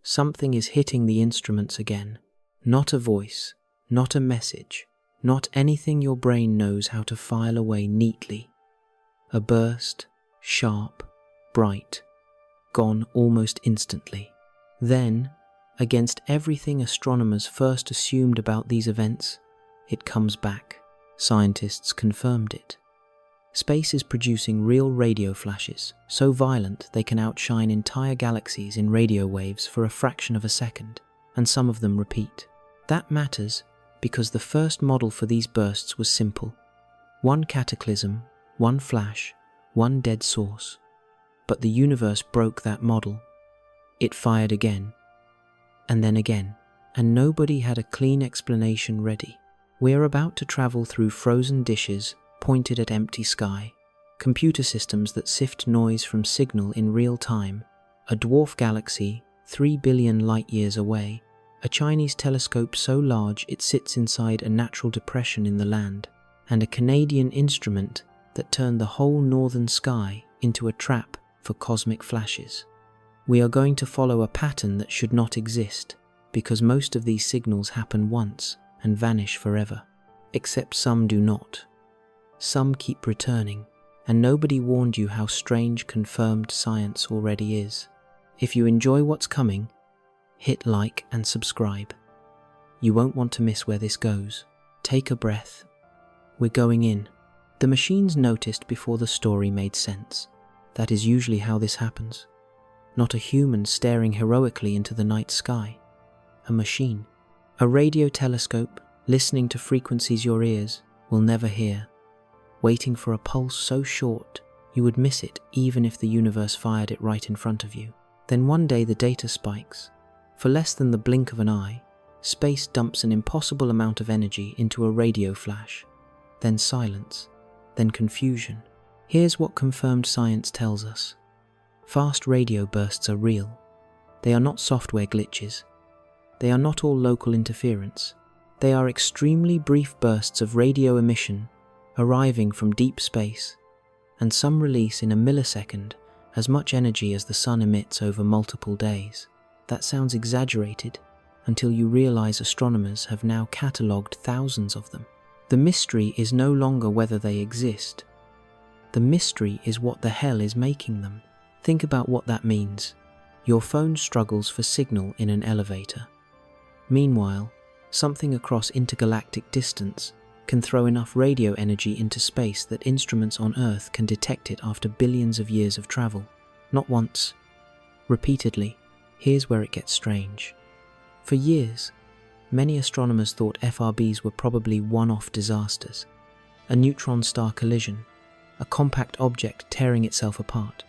Something is hitting the instruments again. Not a voice, not a message, not anything your brain knows how to file away neatly. A burst, sharp, bright, gone almost instantly. Then, against everything astronomers first assumed about these events, it comes back. Scientists confirmed it. Space is producing real radio flashes, so violent they can outshine entire galaxies in radio waves for a fraction of a second, and some of them repeat. That matters because the first model for these bursts was simple. One cataclysm, one flash, one dead source. But the universe broke that model. It fired again, and then again, and nobody had a clean explanation ready. We're about to travel through frozen dishes pointed at empty sky, computer systems that sift noise from signal in real time, a dwarf galaxy 3 billion light-years away, a Chinese telescope so large it sits inside a natural depression in the land, and a Canadian instrument that turned the whole northern sky into a trap for cosmic flashes. We are going to follow a pattern that should not exist, because most of these signals happen once and vanish forever, except some do not. Some keep returning, and nobody warned you how strange confirmed science already is. If you enjoy what's coming, hit like and subscribe. You won't want to miss where this goes. Take a breath. We're going in. The machines noticed before the story made sense. That is usually how this happens. Not a human staring heroically into the night sky. A machine. A radio telescope listening to frequencies your ears will never hear. Waiting for a pulse so short you would miss it even if the universe fired it right in front of you. Then one day the data spikes. For less than the blink of an eye, space dumps an impossible amount of energy into a radio flash. Then silence. Then confusion. Here's what confirmed science tells us. Fast radio bursts are real. They are not software glitches. They are not all local interference. They are extremely brief bursts of radio emission arriving from deep space, and some release in a millisecond as much energy as the sun emits over multiple days. That sounds exaggerated until you realize astronomers have now catalogued thousands of them. The mystery is no longer whether they exist. The mystery is what the hell is making them. Think about what that means. Your phone struggles for signal in an elevator. Meanwhile, something across intergalactic distance can throw enough radio energy into space that instruments on Earth can detect it after billions of years of travel. Not once, repeatedly. Here's where it gets strange. For years, many astronomers thought FRBs were probably one-off disasters. A neutron star collision, a compact object tearing itself apart.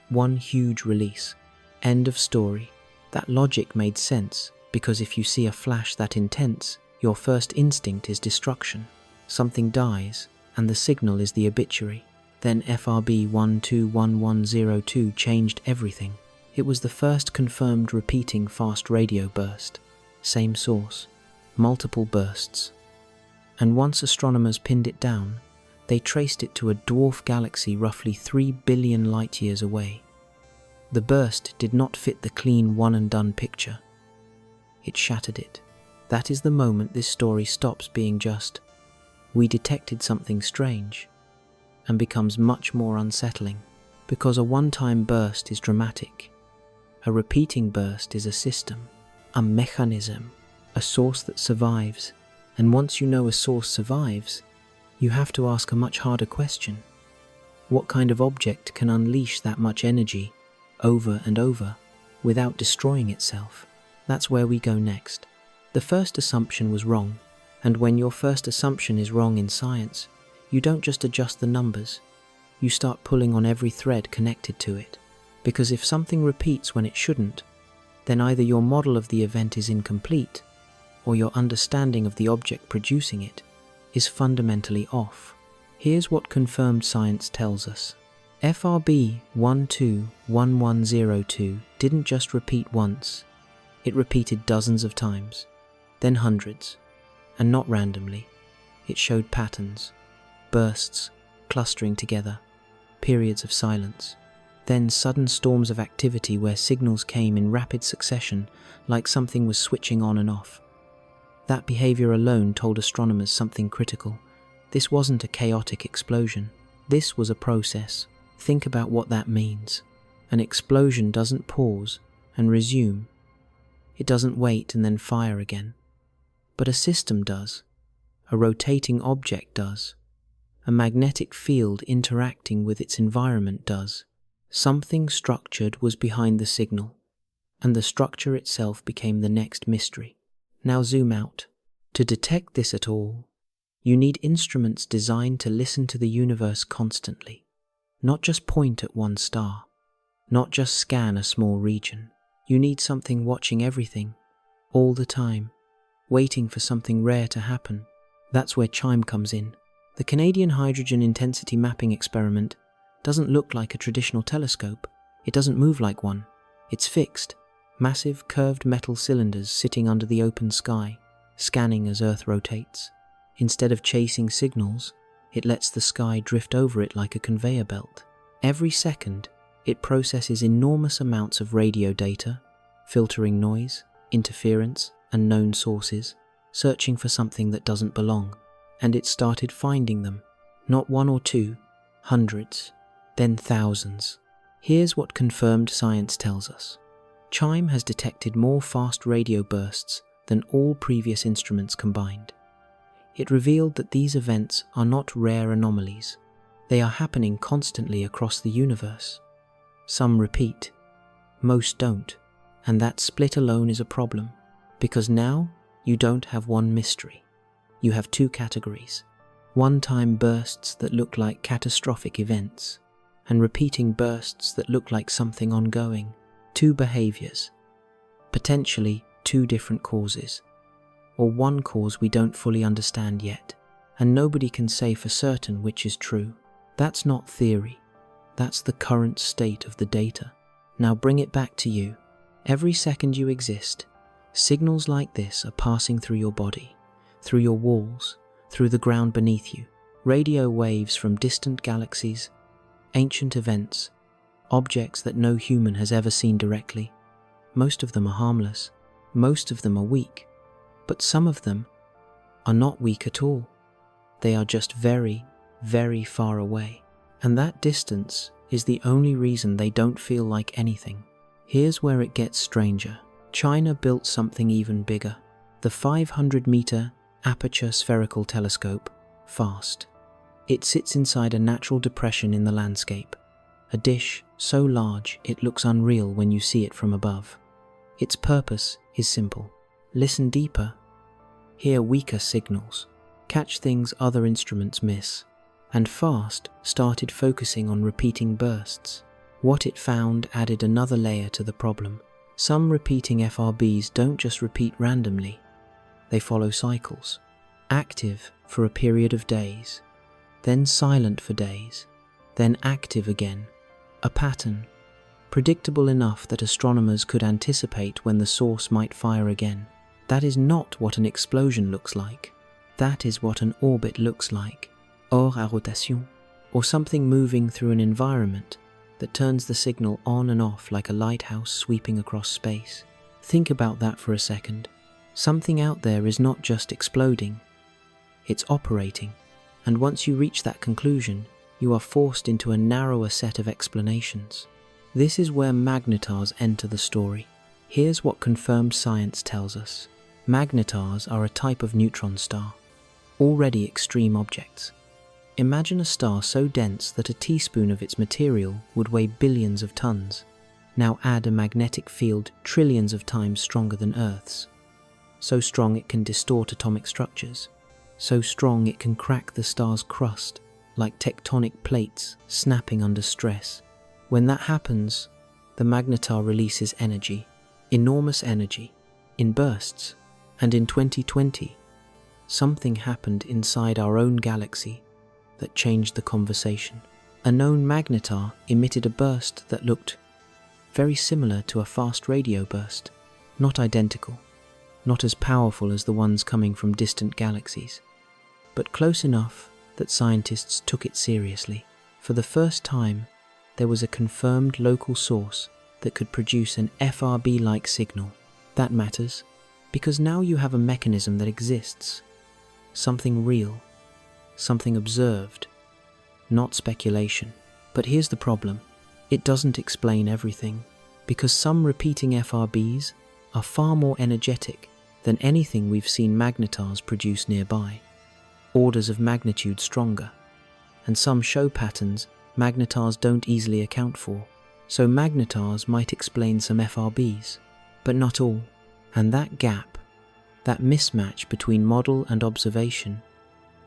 One huge release. End of story. That logic made sense, because if you see a flash that intense, your first instinct is destruction. Something dies, and the signal is the obituary. Then FRB 121102 changed everything. It was the first confirmed repeating fast radio burst. Same source, multiple bursts. And once astronomers pinned it down, they traced it to a dwarf galaxy roughly 3 billion light-years away. The burst did not fit the clean one-and-done picture. It shattered it. That is the moment this story stops being just, "We detected something strange," and becomes much more unsettling, because a one-time burst is dramatic. A repeating burst is a system, a mechanism, a source that survives. And once you know a source survives, you have to ask a much harder question. What kind of object can unleash that much energy over and over without destroying itself? That's where we go next. The first assumption was wrong, and when your first assumption is wrong in science, you don't just adjust the numbers, you start pulling on every thread connected to it. Because if something repeats when it shouldn't, then either your model of the event is incomplete, or your understanding of the object producing it is fundamentally off. Here's what confirmed science tells us. FRB 121102 didn't just repeat once, it repeated dozens of times, then hundreds, and not randomly. It showed patterns, bursts, clustering together, periods of silence. Then sudden storms of activity where signals came in rapid succession, like something was switching on and off. That behavior alone told astronomers something critical. This wasn't a chaotic explosion. This was a process. Think about what that means. An explosion doesn't pause and resume. It doesn't wait and then fire again. But a system does. A rotating object does. A magnetic field interacting with its environment does. Something structured was behind the signal, and the structure itself became the next mystery. Now zoom out. To detect this at all, you need instruments designed to listen to the universe constantly, not just point at one star, not just scan a small region. You need something watching everything, all the time, waiting for something rare to happen. That's where CHIME comes in. The Canadian Hydrogen Intensity Mapping Experiment doesn't look like a traditional telescope. It doesn't move like one. It's fixed. Massive curved metal cylinders sitting under the open sky, scanning as Earth rotates. Instead of chasing signals, it lets the sky drift over it like a conveyor belt. Every second, it processes enormous amounts of radio data, filtering noise, interference, and known sources, searching for something that doesn't belong. And it started finding them. Not one or two, hundreds, then thousands. Here's what confirmed science tells us. CHIME has detected more fast radio bursts than all previous instruments combined. It revealed that these events are not rare anomalies. They are happening constantly across the universe. Some repeat, most don't, and that split alone is a problem, because now you don't have one mystery. You have two categories: one-time bursts that look like catastrophic events, and repeating bursts that look like something ongoing. Two behaviors, potentially two different causes, or one cause we don't fully understand yet, and nobody can say for certain which is true. That's not theory. That's the current state of the data. Now bring it back to you. Every second you exist, signals like this are passing through your body, through your walls, through the ground beneath you. Radio waves from distant galaxies, ancient events, objects that no human has ever seen directly. Most of them are harmless. Most of them are weak. But some of them are not weak at all. They are just very, very far away. And that distance is the only reason they don't feel like anything. Here's where it gets stranger. China built something even bigger. The 500-meter Aperture Spherical Telescope, FAST. It sits inside a natural depression in the landscape, a dish so large it looks unreal when you see it from above. Its purpose is simple. Listen deeper, hear weaker signals, catch things other instruments miss. And FAST started focusing on repeating bursts. What it found added another layer to the problem. Some repeating FRBs don't just repeat randomly. They follow cycles. Active for a period of days, then silent for days, then active again. A pattern, predictable enough that astronomers could anticipate when the source might fire again. That is not what an explosion looks like. That is what an orbit looks like, hors à rotation, or something moving through an environment that turns the signal on and off like a lighthouse sweeping across space. Think about that for a second. Something out there is not just exploding, it's operating. And once you reach that conclusion, you are forced into a narrower set of explanations. This is where magnetars enter the story. Here's what confirmed science tells us. Magnetars are a type of neutron star, already extreme objects. Imagine a star so dense that a teaspoon of its material would weigh billions of tons. Now add a magnetic field trillions of times stronger than Earth's. So strong it can distort atomic structures. So strong it can crack the star's crust, like tectonic plates snapping under stress. When that happens, the magnetar releases energy, enormous energy, in bursts. And in 2020, something happened inside our own galaxy that changed the conversation. A known magnetar emitted a burst that looked very similar to a fast radio burst, not identical, not as powerful as the ones coming from distant galaxies, but close enough that scientists took it seriously. For the first time, there was a confirmed local source that could produce an FRB-like signal. That matters, because now you have a mechanism that exists. Something real, something observed, not speculation. But here's the problem. It doesn't explain everything, because some repeating FRBs are far more energetic than anything we've seen magnetars produce nearby, orders of magnitude stronger, and some show patterns magnetars don't easily account for. So magnetars might explain some FRBs, but not all. And that gap, that mismatch between model and observation,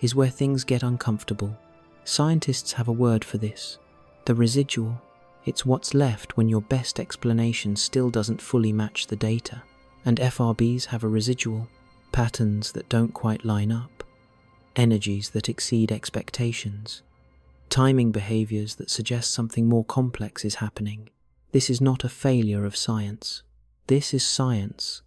is where things get uncomfortable. Scientists have a word for this: the residual. It's what's left when your best explanation still doesn't fully match the data. And FRBs have a residual, patterns that don't quite line up, energies that exceed expectations, timing behaviors that suggest something more complex is happening. This is not a failure of science. This is science,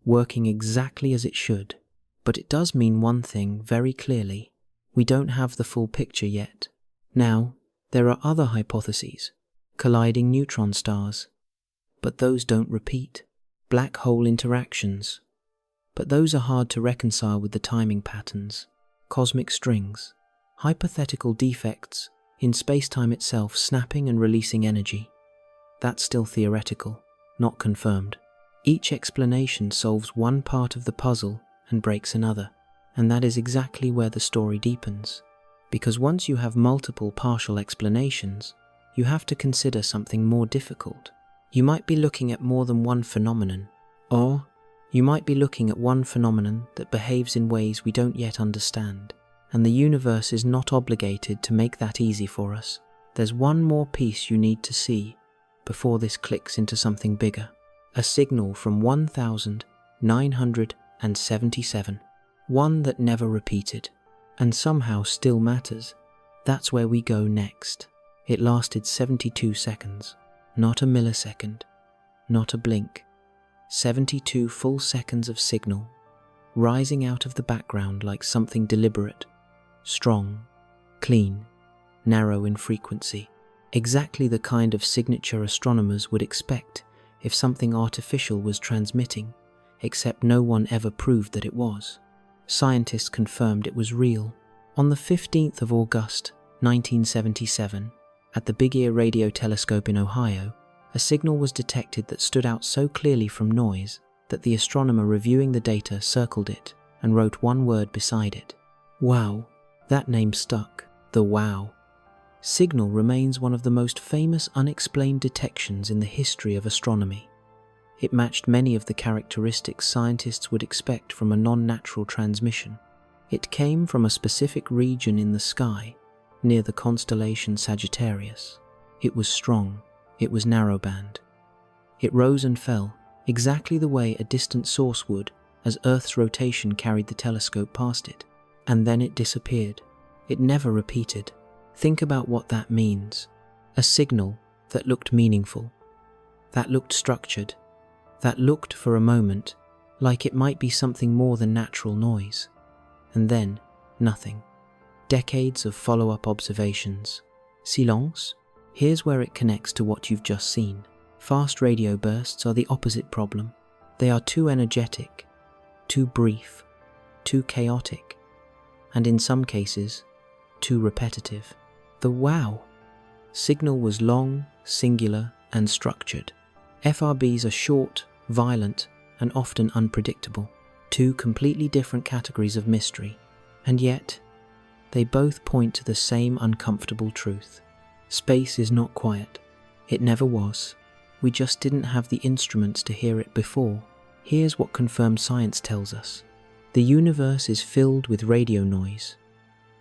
working exactly as it should. But it does mean one thing very clearly: we don't have the full picture yet. Now, there are other hypotheses, colliding neutron stars, but those don't repeat. Black hole interactions, but those are hard to reconcile with the timing patterns. Cosmic strings, hypothetical defects in space-time itself snapping and releasing energy. That's still theoretical, not confirmed. Each explanation solves one part of the puzzle and breaks another, and that is exactly where the story deepens. Because once you have multiple partial explanations, you have to consider something more difficult. You might be looking at more than one phenomenon, or you might be looking at one phenomenon that behaves in ways we don't yet understand, and the universe is not obligated to make that easy for us. There's one more piece you need to see before this clicks into something bigger. A signal from 1977, one that never repeated, and somehow still matters. That's where we go next. It lasted 72 seconds. Not a millisecond, not a blink. 72 full seconds of signal, rising out of the background like something deliberate, strong, clean, narrow in frequency. Exactly the kind of signature astronomers would expect if something artificial was transmitting, except no one ever proved that it was. Scientists confirmed it was real. On the 15th of August, 1977, at the Big Ear Radio Telescope in Ohio, a signal was detected that stood out so clearly from noise that the astronomer reviewing the data circled it and wrote one word beside it. Wow. That name stuck. The wow signal remains one of the most famous unexplained detections in the history of astronomy. It matched many of the characteristics scientists would expect from a non-natural transmission. It came from a specific region in the sky, near the constellation Sagittarius. It was strong, it was narrowband. It rose and fell, exactly the way a distant source would as Earth's rotation carried the telescope past it. And then it disappeared. It never repeated. Think about what that means. A signal that looked meaningful, that looked structured, that looked for a moment like it might be something more than natural noise. And then, nothing. Decades of follow-up observations. Silence? Here's where it connects to what you've just seen. Fast radio bursts are the opposite problem. They are too energetic, too brief, too chaotic, and in some cases, too repetitive. The wow signal was long, singular, and structured. FRBs are short, violent, and often unpredictable. Two completely different categories of mystery, and yet, they both point to the same uncomfortable truth. Space is not quiet. It never was. We just didn't have the instruments to hear it before. Here's what confirmed science tells us. The universe is filled with radio noise,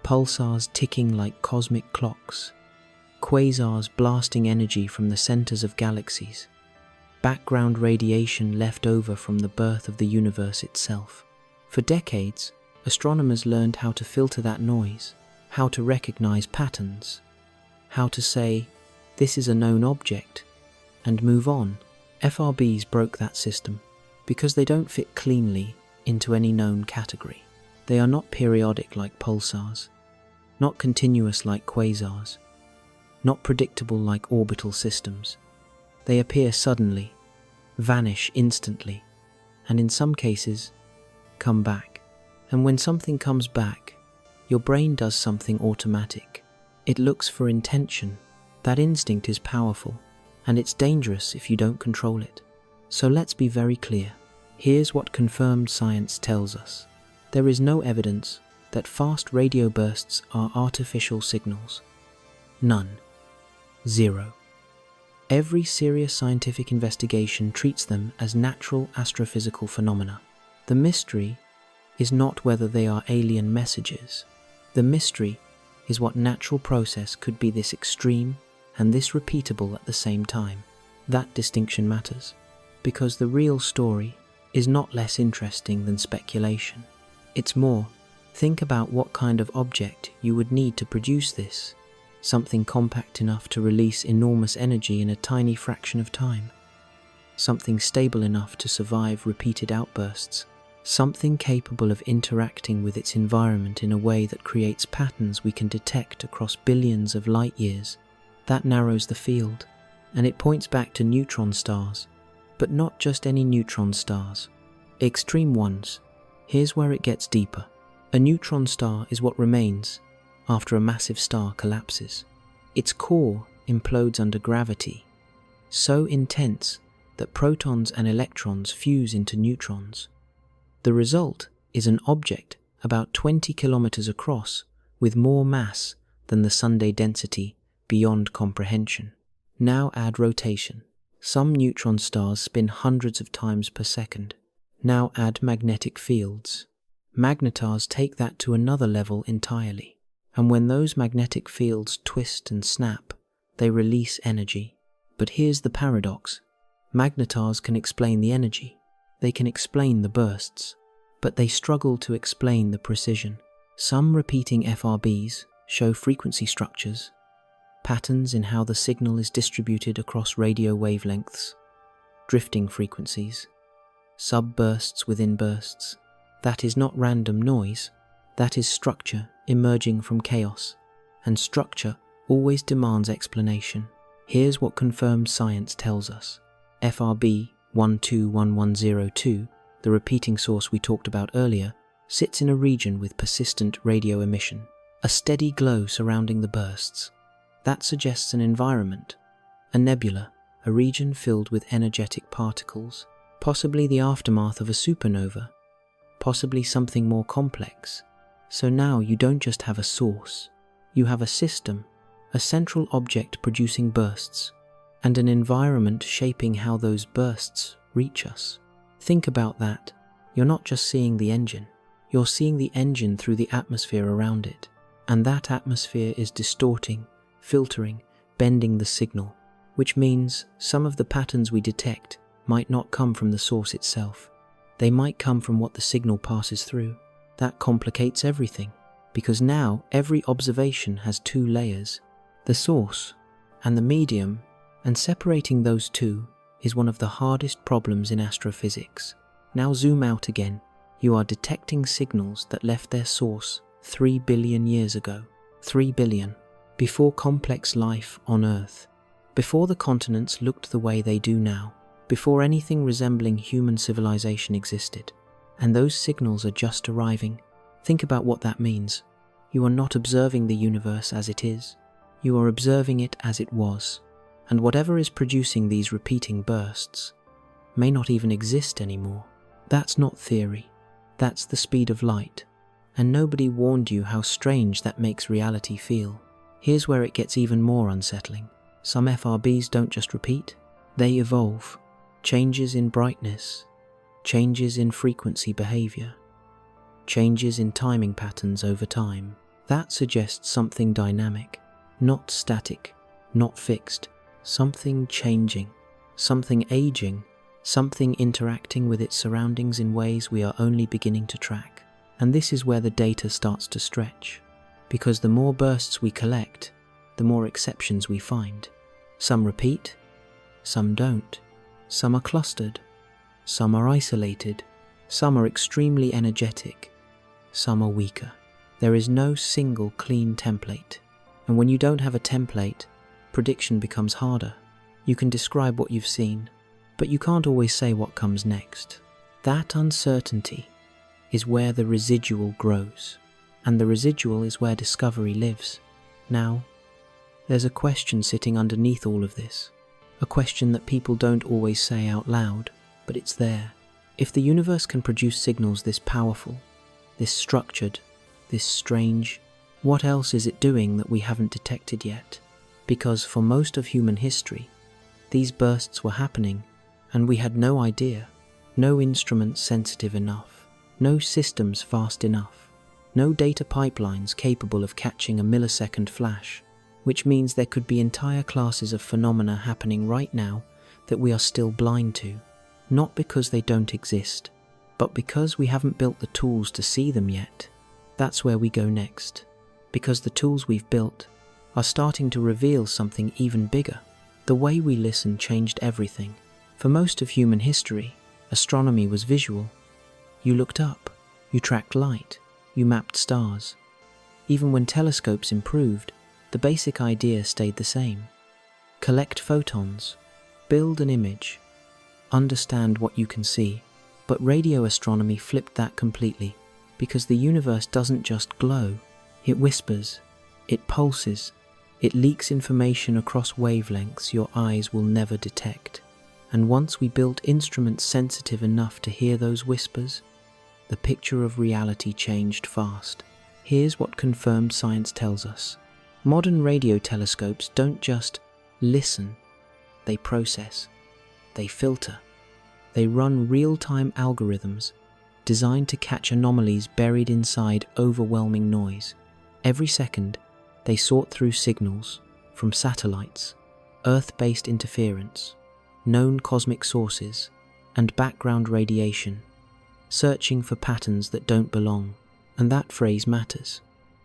pulsars ticking like cosmic clocks, quasars blasting energy from the centers of galaxies, background radiation left over from the birth of the universe itself. For decades, astronomers learned how to filter that noise, how to recognize patterns, how to say, this is a known object, and move on. FRBs broke that system because they don't fit cleanly into any known category. They are not periodic like pulsars, not continuous like quasars. not predictable like orbital systems. They appear suddenly, vanish instantly, and in some cases, come back. And when something comes back, your brain does something automatic. It looks for intention. That instinct is powerful, and it's dangerous if you don't control it. So let's be very clear. Here's what confirmed science tells us. There is no evidence that fast radio bursts are artificial signals. None. Zero. Every serious scientific investigation treats them as natural astrophysical phenomena. The mystery is not whether they are alien messages. The mystery is what natural process could be this extreme and this repeatable at the same time. That distinction matters, because the real story is not less interesting than speculation. It's more, think about what kind of object you would need to produce this. Something compact enough to release enormous energy in a tiny fraction of time. Something stable enough to survive repeated outbursts. Something capable of interacting with its environment in a way that creates patterns we can detect across billions of light years. That narrows the field, and it points back to neutron stars. But not just any neutron stars. Extreme ones. Here's where it gets deeper. A neutron star is what remains after a massive star collapses. Its core implodes under gravity, so intense that protons and electrons fuse into neutrons. The result is an object about 20 kilometers across with more mass than the Sunday density beyond comprehension. Now add rotation. Some neutron stars spin hundreds of times per second. Now add magnetic fields. Magnetars take that to another level entirely. And when those magnetic fields twist and snap, they release energy. But here's the paradox. Magnetars can explain the energy. They can explain the bursts. But they struggle to explain the precision. Some repeating FRBs show frequency structures, patterns in how the signal is distributed across radio wavelengths, drifting frequencies, subbursts within bursts. That is not random noise. That is structure emerging from chaos, and structure always demands explanation. Here's what confirmed science tells us. FRB 121102, the repeating source we talked about earlier, sits in a region with persistent radio emission, a steady glow surrounding the bursts. That suggests an environment, a nebula, a region filled with energetic particles, possibly the aftermath of a supernova, possibly something more complex. So now you don't just have a source, you have a system, a central object producing bursts, and an environment shaping how those bursts reach us. Think about that. You're not just seeing the engine, you're seeing the engine through the atmosphere around it, and that atmosphere is distorting, filtering, bending the signal, which means some of the patterns we detect might not come from the source itself. They might come from what the signal passes through. That complicates everything, because now every observation has two layers, the source and the medium, and separating those two is one of the hardest problems in astrophysics. Now zoom out again. You are detecting signals that left their source 3 billion years ago. 3 billion. Before complex life on Earth. Before the continents looked the way they do now. Before anything resembling human civilization existed. And those signals are just arriving. Think about what that means. You are not observing the universe as it is. You are observing it as it was. And whatever is producing these repeating bursts may not even exist anymore. That's not theory. That's the speed of light. And nobody warned you how strange that makes reality feel. Here's where it gets even more unsettling. Some FRBs don't just repeat, they evolve. Changes in brightness, changes in frequency behavior, changes in timing patterns over time. That suggests something dynamic, not static, not fixed, something changing, something aging, something interacting with its surroundings in ways we are only beginning to track. And this is where the data starts to stretch, because the more bursts we collect, the more exceptions we find. Some repeat, some don't. Some are clustered, some are isolated, some are extremely energetic, some are weaker. There is no single clean template. And when you don't have a template, prediction becomes harder. You can describe what you've seen, but you can't always say what comes next. That uncertainty is where the residual grows, and the residual is where discovery lives. Now, there's a question sitting underneath all of this, a question that people don't always say out loud, but it's there. If the universe can produce signals this powerful, this structured, this strange, what else is it doing that we haven't detected yet? Because for most of human history, these bursts were happening, and we had no idea, no instruments sensitive enough, no systems fast enough, no data pipelines capable of catching a millisecond flash, which means there could be entire classes of phenomena happening right now that we are still blind to, not because they don't exist, but because we haven't built the tools to see them yet. That's where we go next, because the tools we've built are starting to reveal something even bigger. The way we listen changed everything. For most of human history, astronomy was visual. You looked up, you tracked light, you mapped stars. Even when telescopes improved, the basic idea stayed the same. Collect photons, build an image, understand what you can see. But radio astronomy flipped that completely, because the universe doesn't just glow, it whispers, it pulses, it leaks information across wavelengths your eyes will never detect. And once we built instruments sensitive enough to hear those whispers, the picture of reality changed fast. Here's what confirmed science tells us. Modern radio telescopes don't just listen, they process, they filter, they run real-time algorithms designed to catch anomalies buried inside overwhelming noise. Every second, they sort through signals from satellites, Earth-based interference, known cosmic sources, and background radiation, searching for patterns that don't belong. And that phrase matters.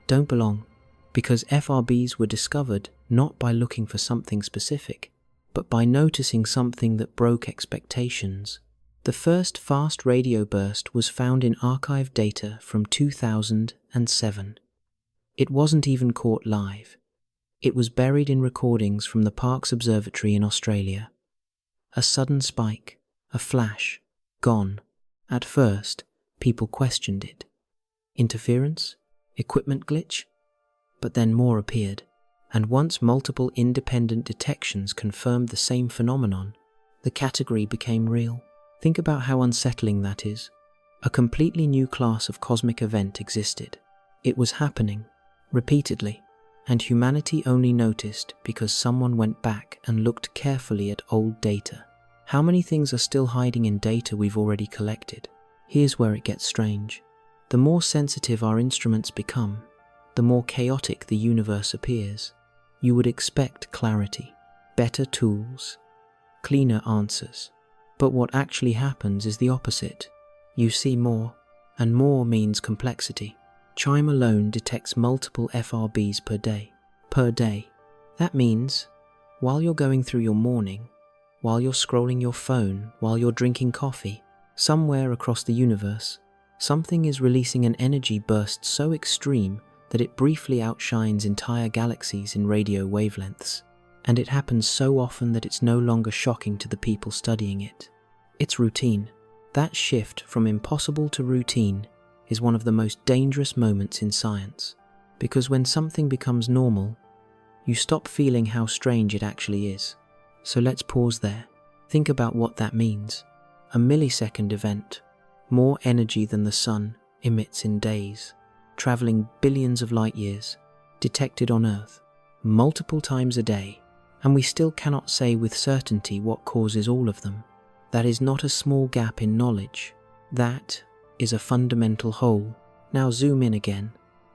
Don't belong. Because FRBs were discovered not by looking for something specific, but by noticing something that broke expectations. The first fast radio burst was found in archived data from 2007. It wasn't even caught live. It was buried in recordings from the Parkes Observatory in Australia. A sudden spike, a flash, gone. At first, people questioned it. Interference? Equipment glitch? But then more appeared, and once multiple independent detections confirmed the same phenomenon, the category became real. Think about how unsettling that is. A completely new class of cosmic event existed. It was happening, repeatedly, and humanity only noticed because someone went back and looked carefully at old data. How many things are still hiding in data we've already collected? Here's where it gets strange. The more sensitive our instruments become, the more chaotic the universe appears. You would expect clarity, better tools, cleaner answers. But what actually happens is the opposite. You see more, and more means complexity. CHIME alone detects multiple FRBs per day. That means, while you're going through your morning, while you're scrolling your phone, while you're drinking coffee, somewhere across the universe, something is releasing an energy burst so extreme that it briefly outshines entire galaxies in radio wavelengths, and it happens so often that it's no longer shocking to the people studying it. It's routine. That shift from impossible to routine is one of the most dangerous moments in science, because when something becomes normal, you stop feeling how strange it actually is. So let's pause there. Think about what that means. A millisecond event, more energy than the sun emits in days, traveling billions of light years, detected on Earth multiple times a day, and we still cannot say with certainty what causes all of them. That is not a small gap in knowledge. That is a fundamental hole. Now zoom in again.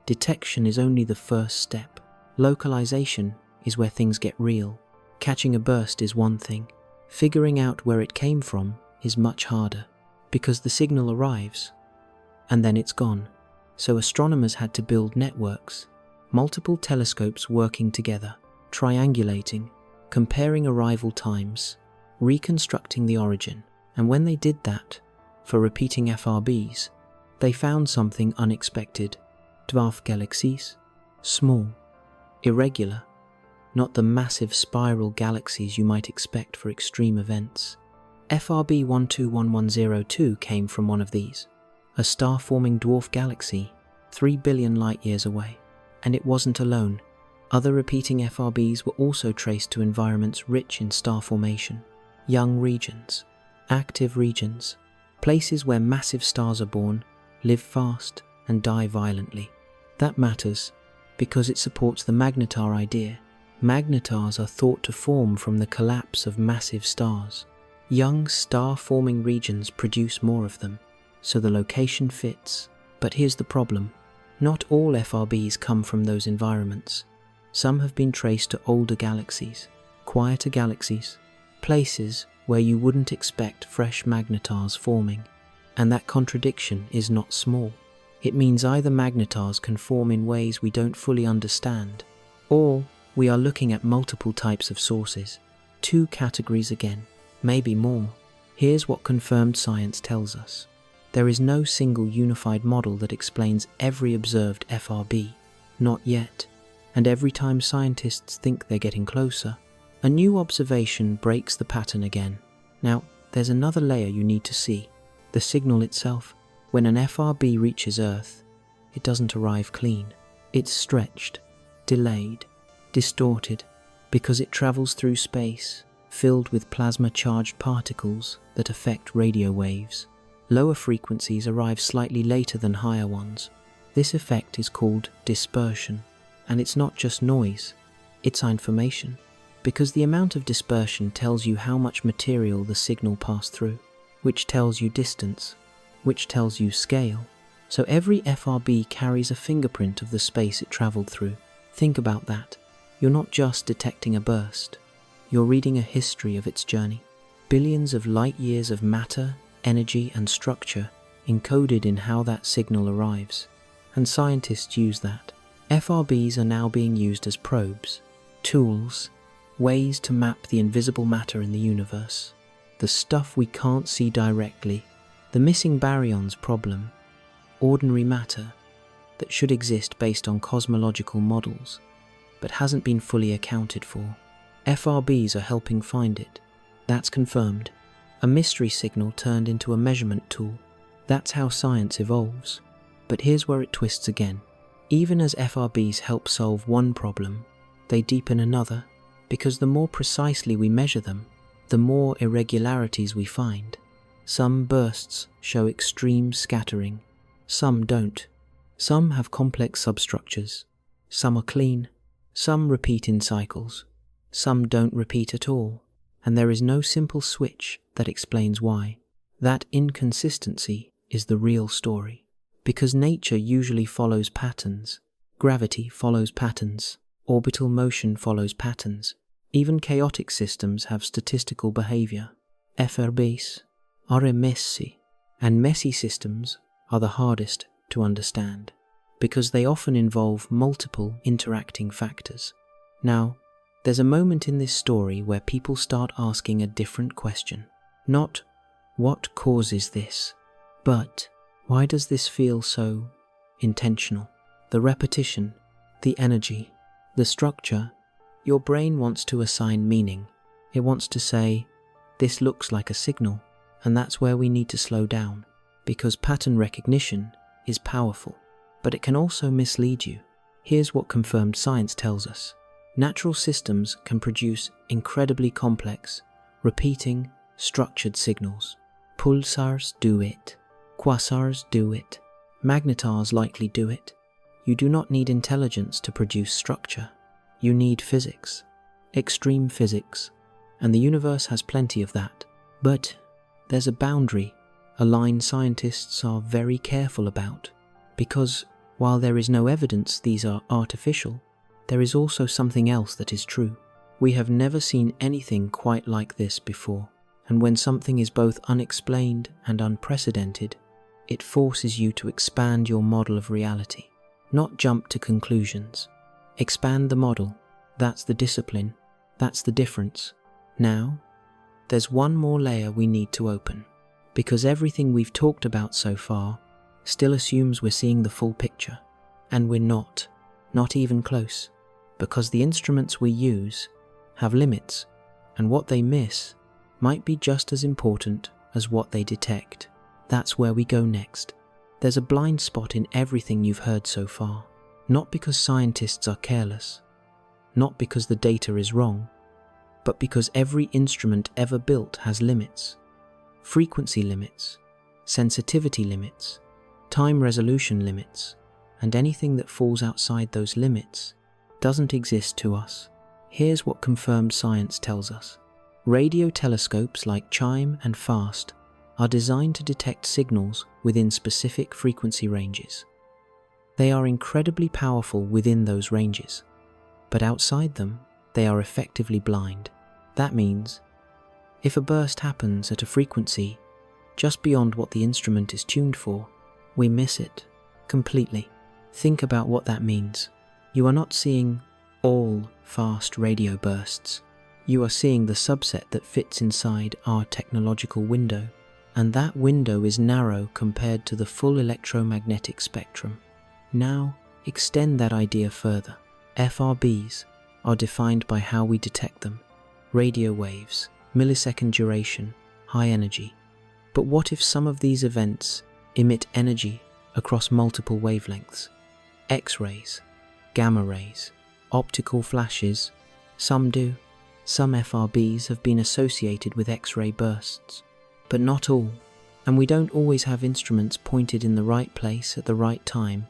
Detection is only the first step. Localization is where things get real. Catching a burst is one thing. Figuring out where it came from is much harder, because the signal arrives, and then it's gone. So astronomers had to build networks, multiple telescopes working together, triangulating, comparing arrival times, reconstructing the origin. And when they did that, for repeating FRBs, they found something unexpected. Dwarf galaxies, small, irregular, not the massive spiral galaxies you might expect for extreme events. FRB 121102 came from one of these, a star-forming dwarf galaxy 3 billion light-years away. And it wasn't alone. Other repeating FRBs were also traced to environments rich in star formation, young regions, active regions, places where massive stars are born, live fast, and die violently. That matters because it supports the magnetar idea. Magnetars are thought to form from the collapse of massive stars. Young star-forming regions produce more of them, so the location fits. But here's the problem. Not all FRBs come from those environments. Some have been traced to older galaxies, quieter galaxies, places where you wouldn't expect fresh magnetars forming. And that contradiction is not small. It means either magnetars can form in ways we don't fully understand, or we are looking at multiple types of sources, 2 categories again, maybe more. Here's what confirmed science tells us. There is no single unified model that explains every observed FRB, not yet. And every time scientists think they're getting closer, a new observation breaks the pattern again. Now, there's another layer you need to see. The signal itself. When an FRB reaches Earth, it doesn't arrive clean. It's stretched, delayed, distorted, because it travels through space, filled with plasma-charged particles that affect radio waves. Lower frequencies arrive slightly later than higher ones. This effect is called dispersion. And it's not just noise, it's information. Because the amount of dispersion tells you how much material the signal passed through, which tells you distance, which tells you scale. So every FRB carries a fingerprint of the space it traveled through. Think about that. You're not just detecting a burst. You're reading a history of its journey. Billions of light years of matter, energy, and structure encoded in how that signal arrives. And scientists use that. FRBs are now being used as probes, tools, ways to map the invisible matter in the universe. The stuff we can't see directly. The missing baryons problem. Ordinary matter that should exist based on cosmological models, but hasn't been fully accounted for. FRBs are helping find it. That's confirmed. A mystery signal turned into a measurement tool. That's how science evolves. But here's where it twists again. Even as FRBs help solve one problem, they deepen another, because the more precisely we measure them, the more irregularities we find. Some bursts show extreme scattering, some don't. Some have complex substructures, some are clean, some repeat in cycles, some don't repeat at all, and there is no simple switch that explains why. That inconsistency is the real story. Because nature usually follows patterns. Gravity follows patterns. Orbital motion follows patterns. Even chaotic systems have statistical behavior. FRBs are messy, and messy systems are the hardest to understand, because they often involve multiple interacting factors. Now, there's a moment in this story where people start asking a different question. Not, what causes this? But, why does this feel so intentional? The repetition, the energy, the structure. Your brain wants to assign meaning. It wants to say, this looks like a signal, and that's where we need to slow down, because pattern recognition is powerful, but it can also mislead you. Here's what confirmed science tells us. Natural systems can produce incredibly complex, repeating, structured signals. Pulsars do it. Quasars do it. Magnetars likely do it. You do not need intelligence to produce structure. You need physics. Extreme physics. And the universe has plenty of that. But there's a boundary, a line scientists are very careful about. Because while there is no evidence these are artificial, there is also something else that is true. We have never seen anything quite like this before. And when something is both unexplained and unprecedented, it forces you to expand your model of reality, not jump to conclusions. Expand the model. That's the discipline. That's the difference. Now, there's one more layer we need to open, because everything we've talked about so far still assumes we're seeing the full picture, and we're not even close. because the instruments we use have limits, and what they miss might be just as important as what they detect. That's where we go next. There's a blind spot in everything you've heard so far, not because scientists are careless, not because the data is wrong, but because every instrument ever built has limits. Frequency limits, sensitivity limits, time resolution limits, and anything that falls outside those limits doesn't exist to us. Here's what confirmed science tells us. Radio telescopes like CHIME and FAST are designed to detect signals within specific frequency ranges. They are incredibly powerful within those ranges, but outside them, they are effectively blind. That means, if a burst happens at a frequency just beyond what the instrument is tuned for, we miss it completely. Think about what that means. You are not seeing all fast radio bursts. You are seeing the subset that fits inside our technological window, and that window is narrow compared to the full electromagnetic spectrum. Now, extend that idea further. FRBs are defined by how we detect them. Radio waves, millisecond duration, high energy. But what if some of these events emit energy across multiple wavelengths? X-rays, gamma rays, optical flashes, some do. Some FRBs have been associated with X-ray bursts, but not all, and we don't always have instruments pointed in the right place at the right time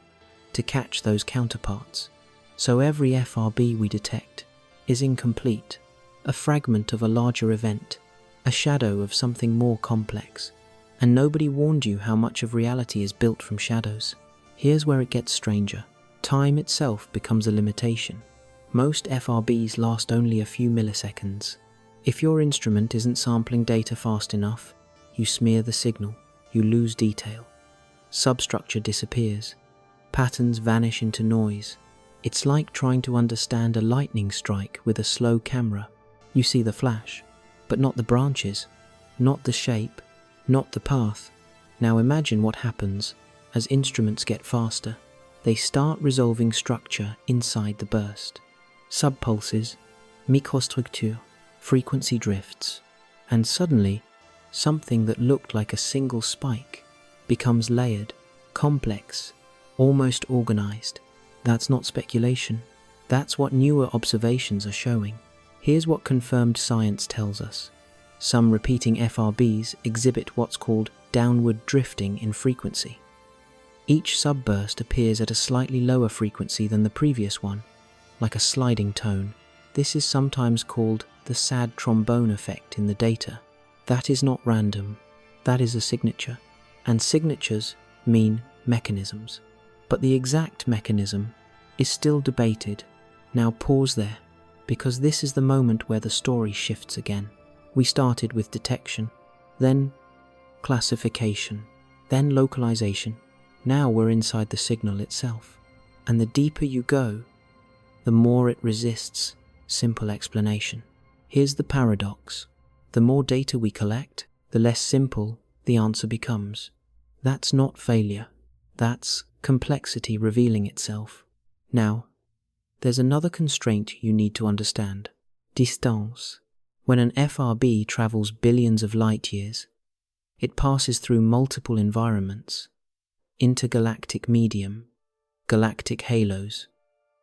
to catch those counterparts. So every FRB we detect is incomplete, a fragment of a larger event, a shadow of something more complex, and nobody warned you how much of reality is built from shadows. Here's where it gets stranger. Time itself becomes a limitation. Most FRBs last only a few milliseconds. If your instrument isn't sampling data fast enough, you smear the signal, you lose detail. Substructure disappears. Patterns vanish into noise. It's like trying to understand a lightning strike with a slow camera. You see the flash, but not the branches, not the shape, not the path. Now imagine what happens as instruments get faster. They start resolving structure inside the burst. Subpulses, microstructure, frequency drifts, and suddenly, something that looked like a single spike becomes layered, complex, almost organized. That's not speculation. That's what newer observations are showing. Here's what confirmed science tells us. Some repeating FRBs exhibit what's called downward drifting in frequency. Each subburst appears at a slightly lower frequency than the previous one, like a sliding tone. This is sometimes called the sad trombone effect in the data. That is not random. That is a signature. And signatures mean mechanisms. But the exact mechanism is still debated. Now pause there, because this is the moment where the story shifts again. We started with detection, then classification, then localization. Now we're inside the signal itself. And the deeper you go, the more it resists simple explanation. Here's the paradox. The more data we collect, the less simple the answer becomes. That's not failure. That's complexity revealing itself. Now, there's another constraint you need to understand. Distance. When an FRB travels billions of light years, it passes through multiple environments: intergalactic medium, galactic halos,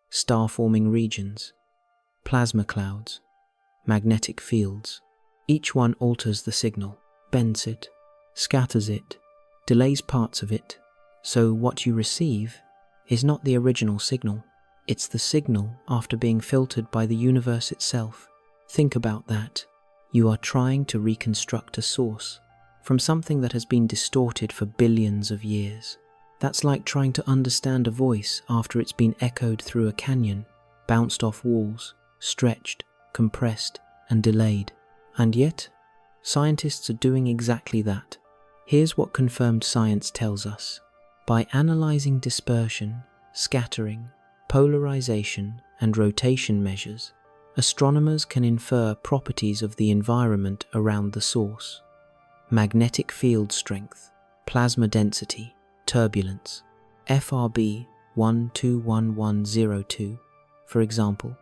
star-forming regions, plasma clouds, magnetic fields. Each one alters the signal, bends it, scatters it, delays parts of it. So what you receive is not the original signal. It's the signal after being filtered by the universe itself. Think about that. You are trying to reconstruct a source from something that has been distorted for billions of years. That's like trying to understand a voice after it's been echoed through a canyon, bounced off walls, stretched, compressed, and delayed. And yet, scientists are doing exactly that. Here's what confirmed science tells us. By analyzing dispersion, scattering, polarization, and rotation measures, astronomers can infer properties of the environment around the source: magnetic field strength, plasma density, turbulence. FRB 121102 for example,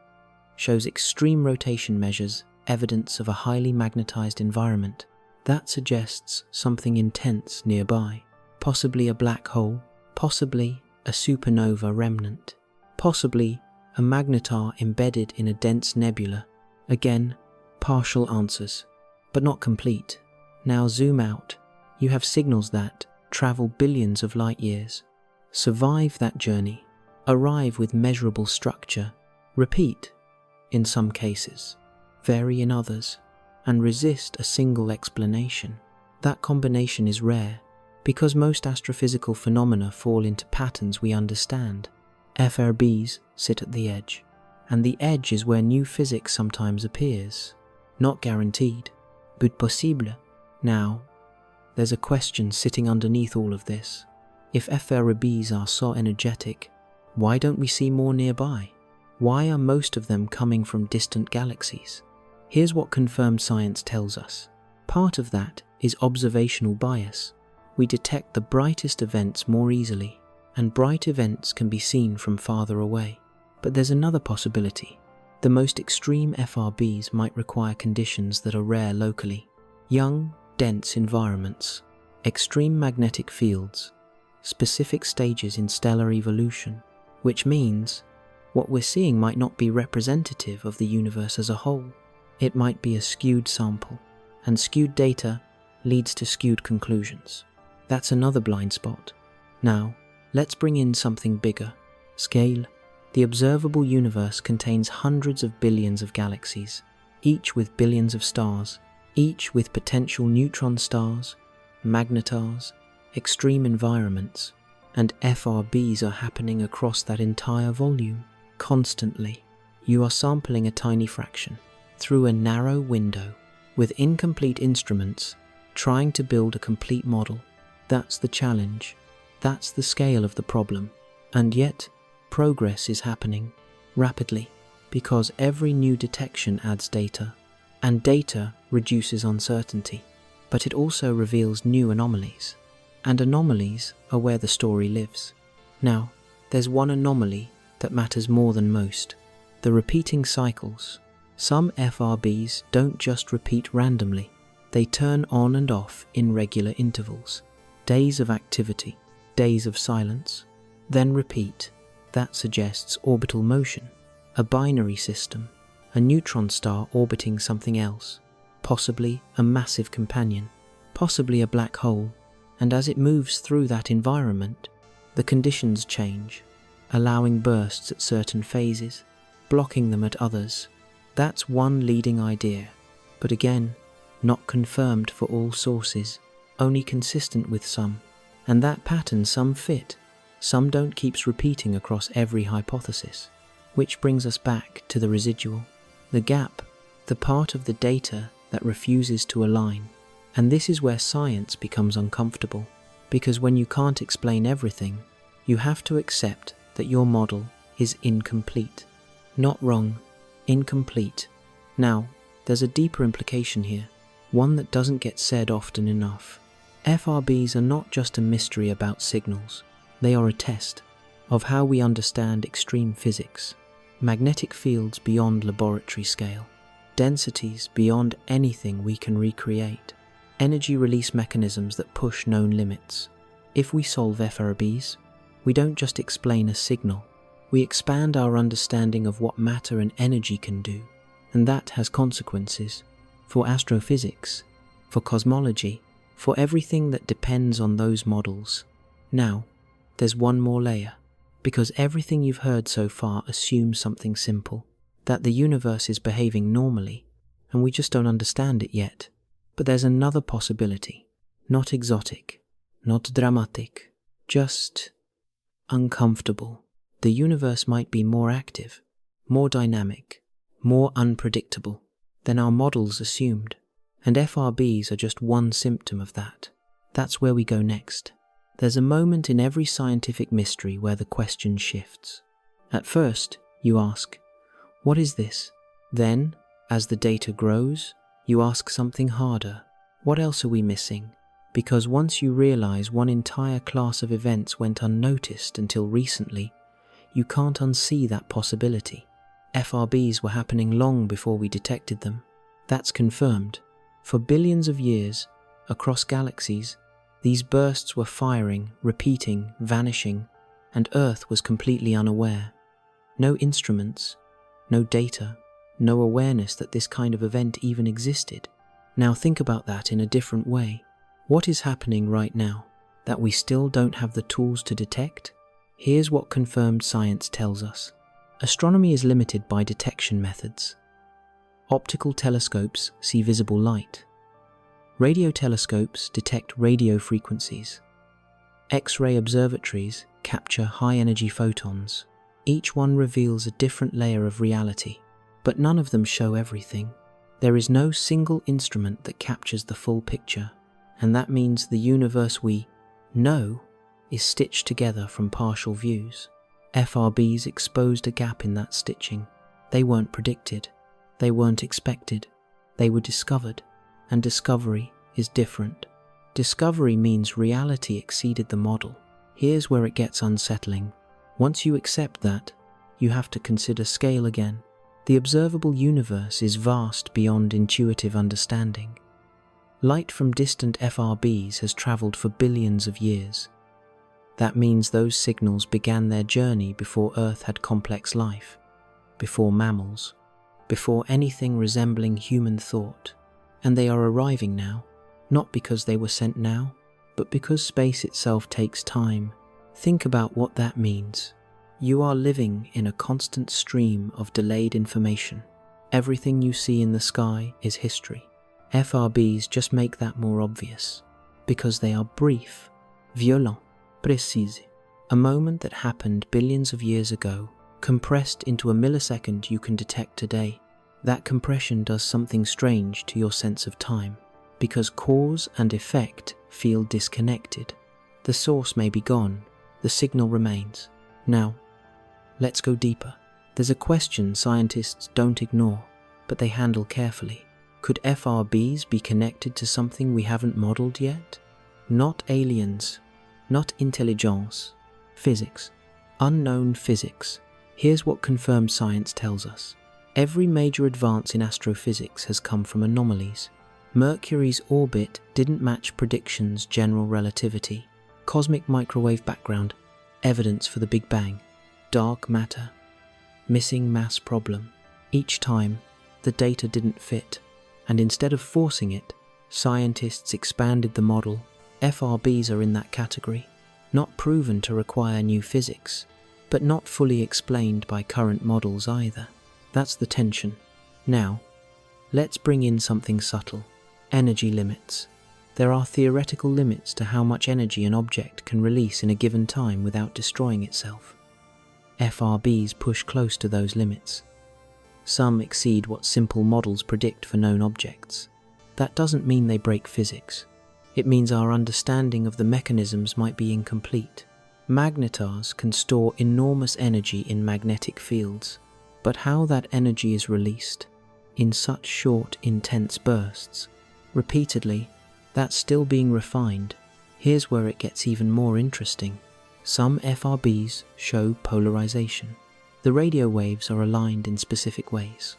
shows extreme rotation measures, evidence of a highly magnetized environment. That suggests something intense nearby, possibly a black hole, possibly a supernova remnant, possibly a magnetar embedded in a dense nebula. Again, partial answers, but not complete. Now zoom out. You have signals that travel billions of light years, survive that journey, arrive with measurable structure, repeat in some cases, vary in others, and resist a single explanation. That combination is rare because most astrophysical phenomena fall into patterns we understand. FRBs sit at the edge, and the edge is where new physics sometimes appears. Not guaranteed, but possible. Now, there's a question sitting underneath all of this. If FRBs are so energetic, why don't we see more nearby? Why are most of them coming from distant galaxies? Here's what confirmed science tells us. Part of that is observational bias. We detect the brightest events more easily, and bright events can be seen from farther away. But there's another possibility. The most extreme FRBs might require conditions that are rare locally. Young, dense environments, extreme magnetic fields, specific stages in stellar evolution, which means what we're seeing might not be representative of the universe as a whole. It might be a skewed sample, and skewed data leads to skewed conclusions. That's another blind spot. Now, let's bring in something bigger. Scale. The observable universe contains hundreds of billions of galaxies, each with billions of stars, each with potential neutron stars, magnetars, extreme environments, and FRBs are happening across that entire volume. Constantly, you are sampling a tiny fraction, through a narrow window, with incomplete instruments, trying to build a complete model. That's the challenge. That's the scale of the problem. And yet, progress is happening rapidly, because every new detection adds data, and data reduces uncertainty. But it also reveals new anomalies, and anomalies are where the story lives. Now, there's one anomaly that matters more than most: the repeating cycles. Some FRBs don't just repeat randomly, they turn on and off in regular intervals. Days of activity, days of silence, then repeat. That suggests orbital motion, a binary system, a neutron star orbiting something else, possibly a massive companion, possibly a black hole, and as it moves through that environment, the conditions change, allowing bursts at certain phases, blocking them at others. That's one leading idea, but again, not confirmed for all sources, only consistent with some. And that pattern some fit, some don't keeps repeating across every hypothesis. Which brings us back to the residual, the gap, the part of the data that refuses to align. And this is where science becomes uncomfortable, because when you can't explain everything, you have to accept that your model is incomplete. Not wrong, incomplete. Now, there's a deeper implication here, one that doesn't get said often enough. FRBs are not just a mystery about signals, they are a test of how we understand extreme physics, magnetic fields beyond laboratory scale, densities beyond anything we can recreate, energy release mechanisms that push known limits. If we solve FRBs, we don't just explain a signal, we expand our understanding of what matter and energy can do, and that has consequences for astrophysics, for cosmology, for everything that depends on those models. Now, there's one more layer, because everything you've heard so far assumes something simple, that the universe is behaving normally, and we just don't understand it yet. But there's another possibility, not exotic, not dramatic, just uncomfortable. The universe might be more active, more dynamic, more unpredictable than our models assumed, and FRBs are just one symptom of that. That's where we go next. There's a moment in every scientific mystery where the question shifts. At first, you ask, what is this? Then, as the data grows, you ask something harder. What else are we missing? Because once you realize one entire class of events went unnoticed until recently, you can't unsee that possibility. FRBs were happening long before we detected them. That's confirmed. For billions of years, across galaxies, these bursts were firing, repeating, vanishing, and Earth was completely unaware. No instruments, no data, no awareness that this kind of event even existed. Now think about that in a different way. What is happening right now that we still don't have the tools to detect? Here's what confirmed science tells us. Astronomy is limited by detection methods. Optical telescopes see visible light. Radio telescopes detect radio frequencies. X-ray observatories capture high-energy photons. Each one reveals a different layer of reality, but none of them show everything. There is no single instrument that captures the full picture, and that means the universe we know is stitched together from partial views. FRBs exposed a gap in that stitching. They weren't predicted. They weren't expected. They were discovered. And discovery is different. Discovery means reality exceeded the model. Here's where it gets unsettling. Once you accept that, you have to consider scale again. The observable universe is vast beyond intuitive understanding. Light from distant FRBs has traveled for billions of years. That means those signals began their journey before Earth had complex life, before mammals, before anything resembling human thought. And they are arriving now, not because they were sent now, but because space itself takes time. Think about what that means. You are living in a constant stream of delayed information. Everything you see in the sky is history. FRBs just make that more obvious, because they are brief, violent, précis. A moment that happened billions of years ago, compressed into a millisecond you can detect today. That compression does something strange to your sense of time, because cause and effect feel disconnected. The source may be gone, the signal remains. Now, let's go deeper. There's a question scientists don't ignore, but they handle carefully. Could FRBs be connected to something we haven't modeled yet? Not aliens, not intelligence, physics, unknown physics. Here's what confirmed science tells us. Every major advance in astrophysics has come from anomalies. Mercury's orbit didn't match predictions, general relativity, cosmic microwave background, evidence for the Big Bang, dark matter, missing mass problem. Each time, the data didn't fit, and instead of forcing it, scientists expanded the model. FRBs are in that category, not proven to require new physics, but not fully explained by current models either. That's the tension. Now, let's bring in something subtle. Energy limits. There are theoretical limits to how much energy an object can release in a given time without destroying itself. FRBs push close to those limits. Some exceed what simple models predict for known objects. That doesn't mean they break physics. It means our understanding of the mechanisms might be incomplete. Magnetars can store enormous energy in magnetic fields, but how that energy is released, in such short, intense bursts, repeatedly, that's still being refined. Here's where it gets even more interesting. Some FRBs show polarization. The radio waves are aligned in specific ways.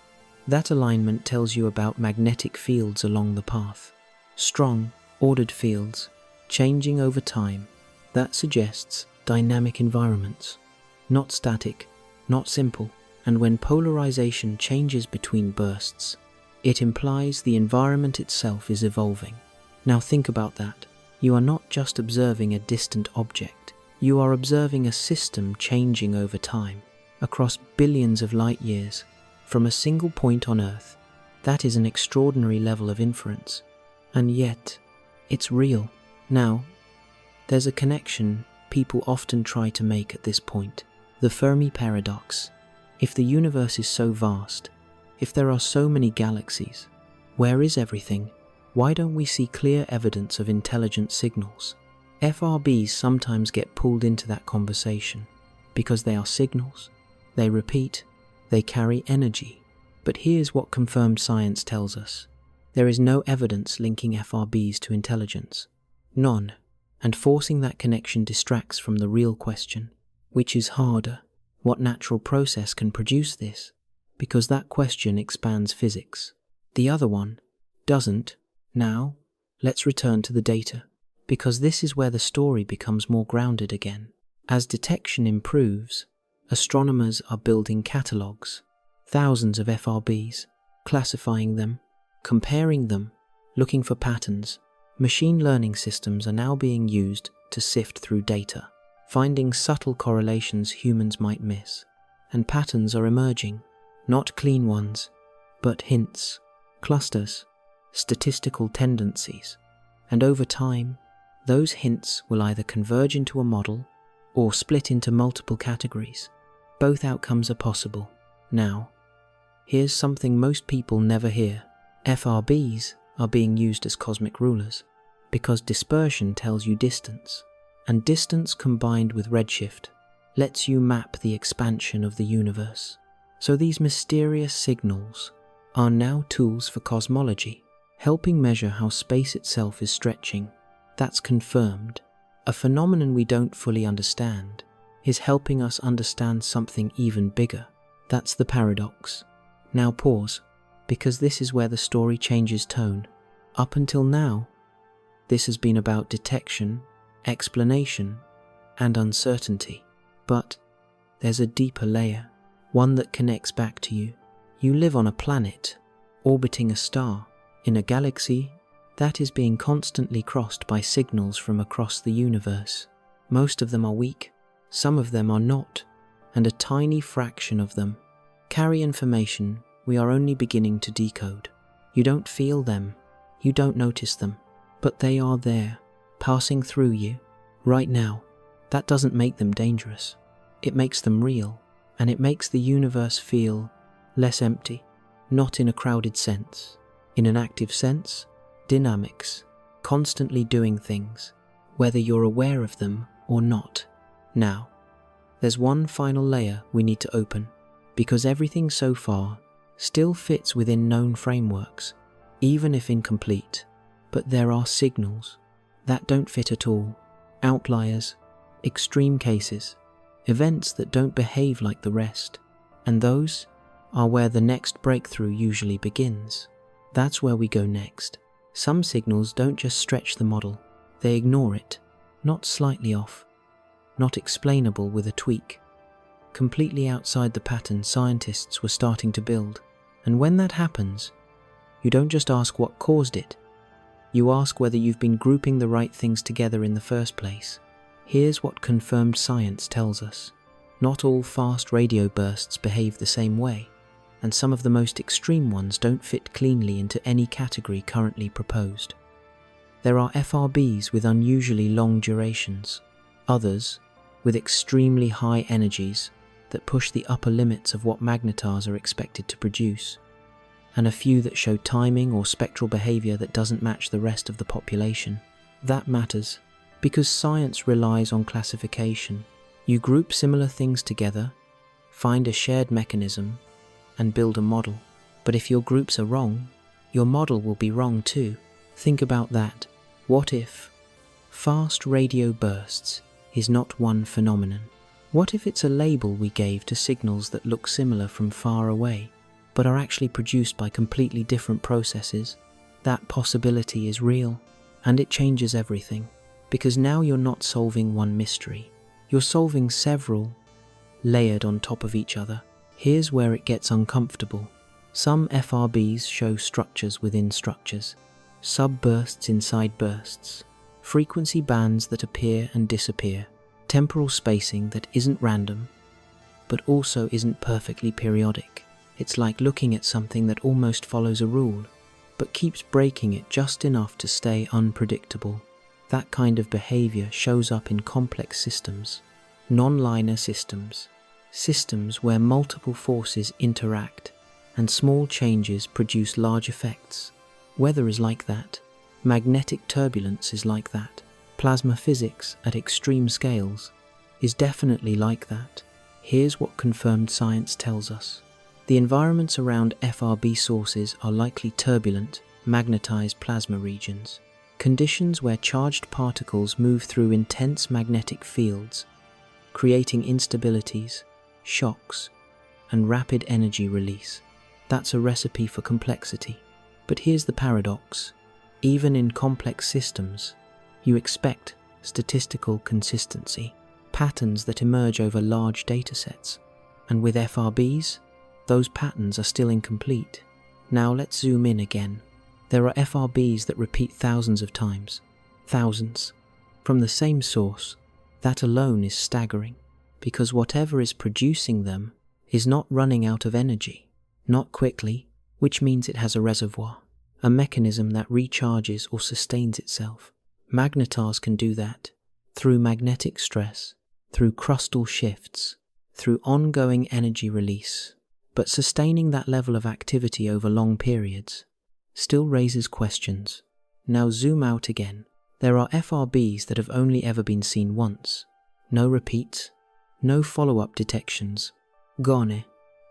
That alignment tells you about magnetic fields along the path. Strong, ordered fields, changing over time. That suggests dynamic environments, not static, not simple. And when polarization changes between bursts, it implies the environment itself is evolving. Now think about that. You are not just observing a distant object. You are observing a system changing over time, across billions of light years, from a single point on Earth. That is an extraordinary level of inference. And yet, it's real. Now, there's a connection people often try to make at this point. The Fermi paradox. If the universe is so vast, if there are so many galaxies, where is everything? Why don't we see clear evidence of intelligent signals? FRBs sometimes get pulled into that conversation because they are signals, they repeat, they carry energy. But here's what confirmed science tells us. There is no evidence linking FRBs to intelligence. None. And forcing that connection distracts from the real question. Which is harder? What natural process can produce this? because that question expands physics. The other one doesn't. Now, let's return to the data, because this is where the story becomes more grounded again. As detection improves, astronomers are building catalogues, thousands of FRBs, classifying them, comparing them, looking for patterns. Machine learning systems are now being used to sift through data, finding subtle correlations humans might miss. And patterns are emerging, not clean ones, but hints, clusters, statistical tendencies. And over time, those hints will either converge into a model or split into multiple categories. Both outcomes are possible. Now, here's something most people never hear. FRBs are being used as cosmic rulers because dispersion tells you distance, and distance combined with redshift lets you map the expansion of the universe. So these mysterious signals are now tools for cosmology, helping measure how space itself is stretching. That's confirmed. A phenomenon we don't fully understand is helping us understand something even bigger. That's the paradox. Now pause, because this is where the story changes tone. Up until now, this has been about detection, explanation, and uncertainty. But there's a deeper layer, one that connects back to you. You live on a planet, orbiting a star, in a galaxy that is being constantly crossed by signals from across the universe. Most of them are weak, some of them are not, and a tiny fraction of them carry information we are only beginning to decode. You don't feel them, you don't notice them, but they are there, passing through you, right now. That doesn't make them dangerous. It makes them real, and it makes the universe feel less empty, not in a crowded sense, in an active sense, dynamics, constantly doing things, whether you're aware of them or not. Now, there's one final layer we need to open, because everything so far still fits within known frameworks, even if incomplete. But there are signals that don't fit at all, outliers, extreme cases, events that don't behave like the rest, and those are where the next breakthrough usually begins. That's where we go next. Some signals don't just stretch the model, they ignore it, not slightly off, not explainable with a tweak. Completely outside the pattern scientists were starting to build. And when that happens, you don't just ask what caused it, you ask whether you've been grouping the right things together in the first place. Here's what confirmed science tells us. Not all fast radio bursts behave the same way, and some of the most extreme ones don't fit cleanly into any category currently proposed. There are FRBs with unusually long durations, others with extremely high energies that push the upper limits of what magnetars are expected to produce, and a few that show timing or spectral behavior that doesn't match the rest of the population. That matters, because science relies on classification. You group similar things together, find a shared mechanism, and build a model. But if your groups are wrong, your model will be wrong too. Think about that. What if fast radio bursts is not one phenomenon? What if it's a label we gave to signals that look similar from far away, but are actually produced by completely different processes? That possibility is real, and it changes everything, because now you're not solving one mystery, you're solving several, layered on top of each other. Here's where it gets uncomfortable. Some FRBs show structures within structures, subbursts inside bursts, frequency bands that appear and disappear, temporal spacing that isn't random, but also isn't perfectly periodic. It's like looking at something that almost follows a rule, but keeps breaking it just enough to stay unpredictable. That kind of behavior shows up in complex systems, non-linear systems, systems where multiple forces interact and small changes produce large effects. Weather is like that. Magnetic turbulence is like that. Plasma physics at extreme scales is definitely like that. Here's what confirmed science tells us. The environments around FRB sources are likely turbulent, magnetized plasma regions, conditions where charged particles move through intense magnetic fields, creating instabilities, shocks, and rapid energy release. That's a recipe for complexity. But here's the paradox. Even in complex systems, you expect statistical consistency, patterns that emerge over large datasets. And with FRBs, those patterns are still incomplete. Now let's zoom in again. There are FRBs that repeat thousands of times. Thousands. From the same source. That alone is staggering, because whatever is producing them is not running out of energy. Not quickly, which means it has a reservoir, a mechanism that recharges or sustains itself. Magnetars can do that, through magnetic stress, through crustal shifts, through ongoing energy release. But sustaining that level of activity over long periods still raises questions. Now zoom out again. There are FRBs that have only ever been seen once. No repeats, no follow-up detections. Gone.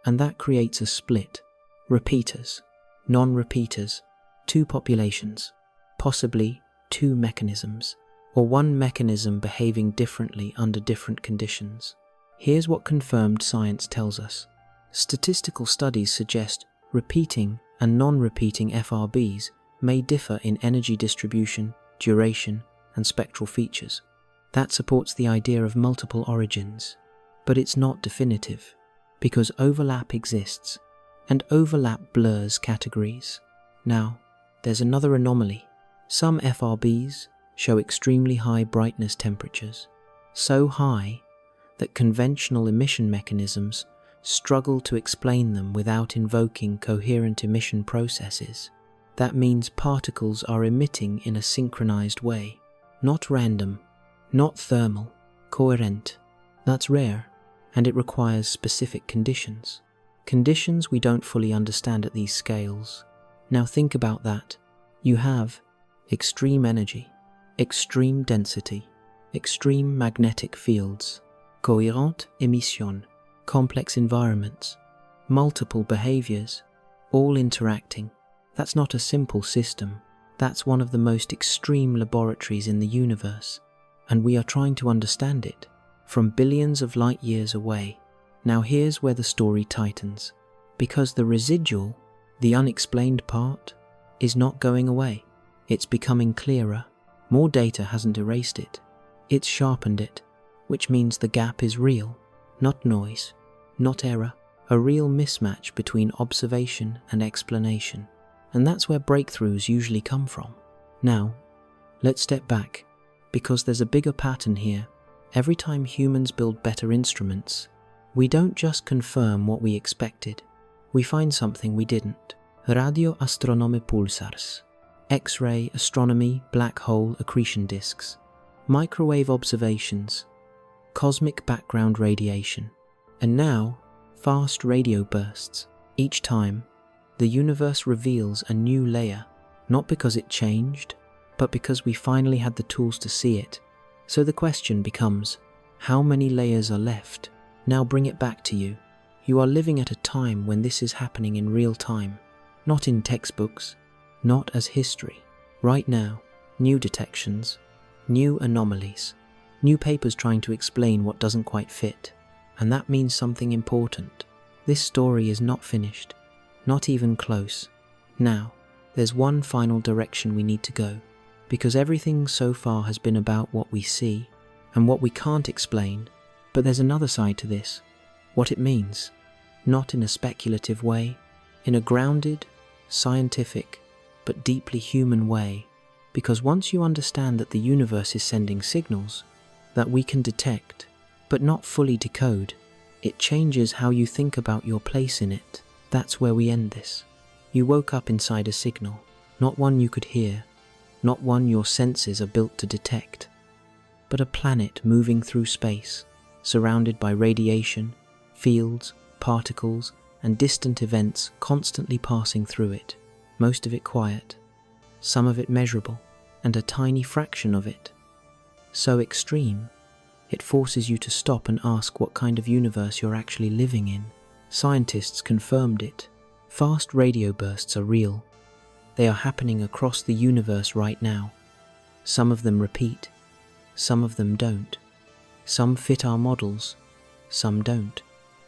And that creates a split. Repeaters, non-repeaters, two populations, possibly two mechanisms, or one mechanism behaving differently under different conditions. Here's what confirmed science tells us. Statistical studies suggest repeating and non-repeating FRBs may differ in energy distribution, duration, and spectral features. That supports the idea of multiple origins, but it's not definitive, because overlap exists, and overlap blurs categories. Now, there's another anomaly. Some FRBs show extremely high brightness temperatures, so high that conventional emission mechanisms struggle to explain them without invoking coherent emission processes. That means particles are emitting in a synchronized way, not random, not thermal, coherent. That's rare, and it requires specific conditions. Conditions we don't fully understand at these scales. Now think about that. You have extreme energy, extreme density, extreme magnetic fields, coherente émission, complex environments, multiple behaviors, all interacting. That's not a simple system. That's one of the most extreme laboratories in the universe, and we are trying to understand it from billions of light years away. Now here's where the story tightens, because the residual, the unexplained part, is not going away. It's becoming clearer. More data hasn't erased it. It's sharpened it, which means the gap is real, not noise, not error, a real mismatch between observation and explanation. And that's where breakthroughs usually come from. Now, let's step back, because there's a bigger pattern here. Every time humans build better instruments, we don't just confirm what we expected, we find something we didn't. Radio astronomy pulsars, X-ray astronomy, black hole accretion disks, microwave observations, cosmic background radiation, and now fast radio bursts. Each time, the universe reveals a new layer, not because it changed, but because we finally had the tools to see it. So the question becomes, how many layers are left? Now bring it back to you. You are living at a time when this is happening in real time, not in textbooks, not as history. Right now, new detections, new anomalies, new papers trying to explain what doesn't quite fit. And that means something important. This story is not finished. Not even close. Now, there's one final direction we need to go, because everything so far has been about what we see and what we can't explain, but there's another side to this, what it means, not in a speculative way, in a grounded, scientific, but deeply human way, because once you understand that the universe is sending signals that we can detect, but not fully decode, it changes how you think about your place in it. That's where we end this. You woke up inside a signal, not one you could hear, not one your senses are built to detect, but a planet moving through space, surrounded by radiation, fields, particles, and distant events constantly passing through it, most of it quiet, some of it measurable, and a tiny fraction of it so extreme, it forces you to stop and ask what kind of universe you're actually living in. Scientists confirmed it. Fast radio bursts are real. They are happening across the universe right now. Some of them repeat, some of them don't. Some fit our models, some don't.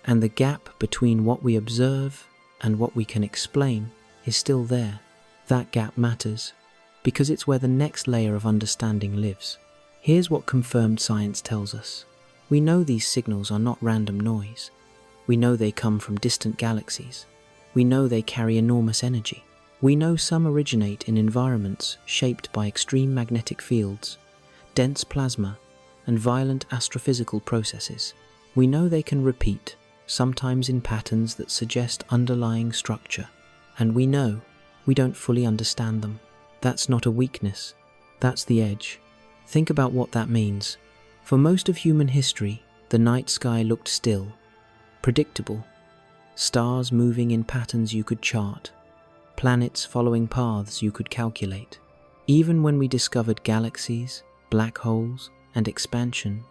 And the gap between what we observe and what we can explain is still there. That gap matters because it's where the next layer of understanding lives. Here's what confirmed science tells us. We know these signals are not random noise. We know they come from distant galaxies. We know they carry enormous energy. We know some originate in environments shaped by extreme magnetic fields, dense plasma, and violent astrophysical processes. We know they can repeat, sometimes in patterns that suggest underlying structure. And we know we don't fully understand them. That's not a weakness. That's the edge. Think about what that means. For most of human history, the night sky looked still, predictable. Stars moving in patterns you could chart. Planets following paths you could calculate. Even when we discovered galaxies, black holes, and expansion,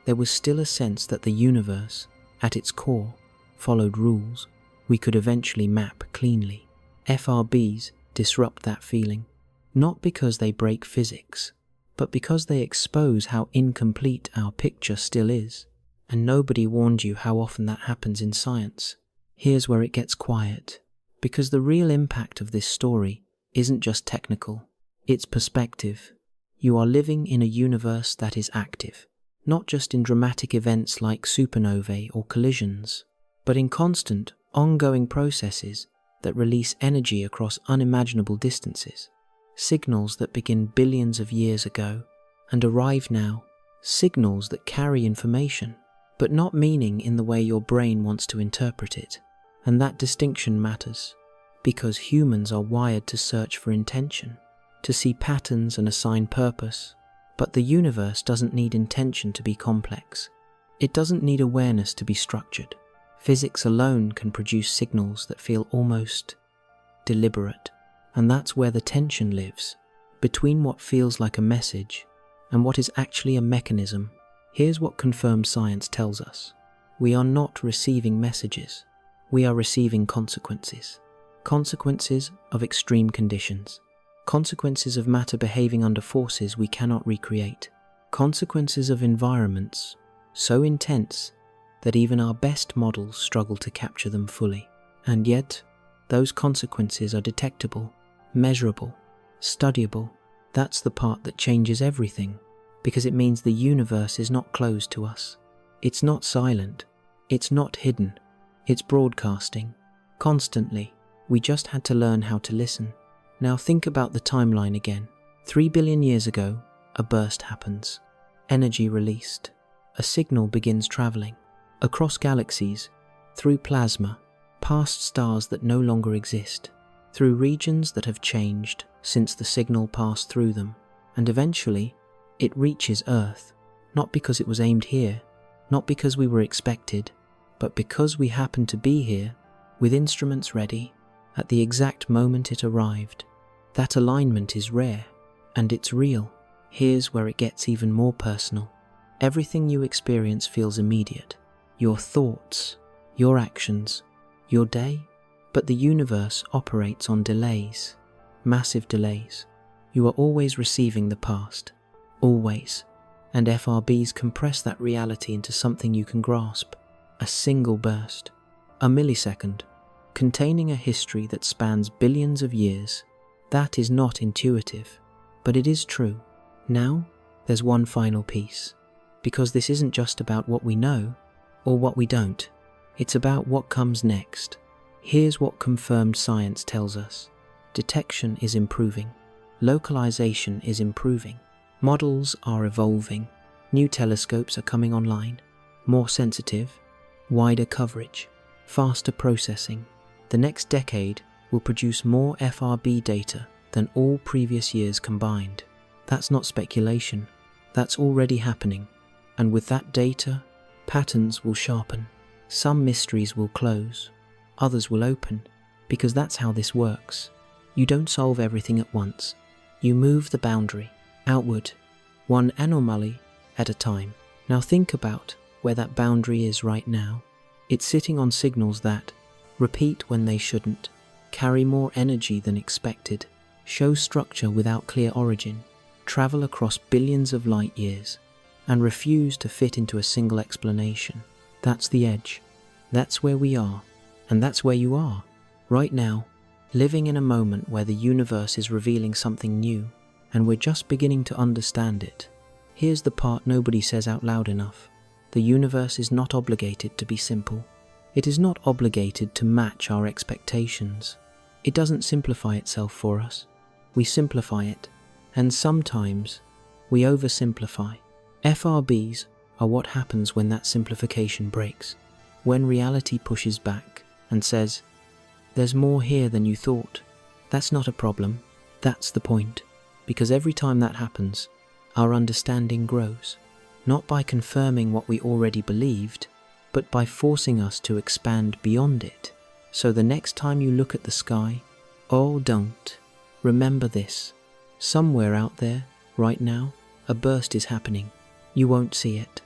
there was still a sense that the universe, at its core, followed rules we could eventually map cleanly. FRBs disrupt that feeling, not because they break physics, but because they expose how incomplete our picture still is. And nobody warned you how often that happens in science. Here's where it gets quiet, because the real impact of this story isn't just technical, it's perspective. You are living in a universe that is active, not just in dramatic events like supernovae or collisions, but in constant, ongoing processes that release energy across unimaginable distances. Signals that begin billions of years ago and arrive now, signals that carry information, but not meaning in the way your brain wants to interpret it. And that distinction matters, because humans are wired to search for intention, to see patterns and assign purpose. But the universe doesn't need intention to be complex. It doesn't need awareness to be structured. Physics alone can produce signals that feel almost deliberate. And that's where the tension lives, between what feels like a message and what is actually a mechanism. Here's what confirmed science tells us. We are not receiving messages. We are receiving consequences. Consequences of extreme conditions. Consequences of matter behaving under forces we cannot recreate. Consequences of environments so intense that even our best models struggle to capture them fully. And yet, those consequences are detectable, measurable, studyable. That's the part that changes everything, because it means the universe is not closed to us. It's not silent. It's not hidden. It's broadcasting. Constantly. We just had to learn how to listen. Now think about the timeline again. 3 billion years ago, a burst happens. Energy released. A signal begins traveling. Across galaxies, through plasma, past stars that no longer exist, through regions that have changed since the signal passed through them, and eventually, it reaches Earth, not because it was aimed here, not because we were expected, but because we happened to be here, with instruments ready, at the exact moment it arrived. That alignment is rare, and it's real. Here's where it gets even more personal. Everything you experience feels immediate. Your thoughts, your actions, your day, but the universe operates on delays, massive delays. You are always receiving the past, always, and FRBs compress that reality into something you can grasp, a single burst, a millisecond, containing a history that spans billions of years. That is not intuitive, but it is true. Now, there's one final piece, because this isn't just about what we know or what we don't. It's about what comes next. Here's what confirmed science tells us. Detection is improving. Localization is improving. Models are evolving. New telescopes are coming online. More sensitive, wider coverage, faster processing. The next decade will produce more FRB data than all previous years combined. That's not speculation. That's already happening. And with that data, patterns will sharpen. Some mysteries will close. Others will open, because that's how this works. You don't solve everything at once. You move the boundary outward, one anomaly at a time. Now think about where that boundary is right now. It's sitting on signals that repeat when they shouldn't, carry more energy than expected, show structure without clear origin, travel across billions of light years, and refuse to fit into a single explanation. That's the edge. That's where we are, and that's where you are, right now, living in a moment where the universe is revealing something new, and we're just beginning to understand it. Here's the part nobody says out loud enough. The universe is not obligated to be simple. It is not obligated to match our expectations. It doesn't simplify itself for us. We simplify it, and sometimes we oversimplify. FRBs are what happens when that simplification breaks, when reality pushes back and says, "There's more here than you thought." That's not a problem, that's the point, because every time that happens, our understanding grows, not by confirming what we already believed, but by forcing us to expand beyond it. So the next time you look at the sky, don't. Remember this. Somewhere out there, right now, a burst is happening. You won't see it.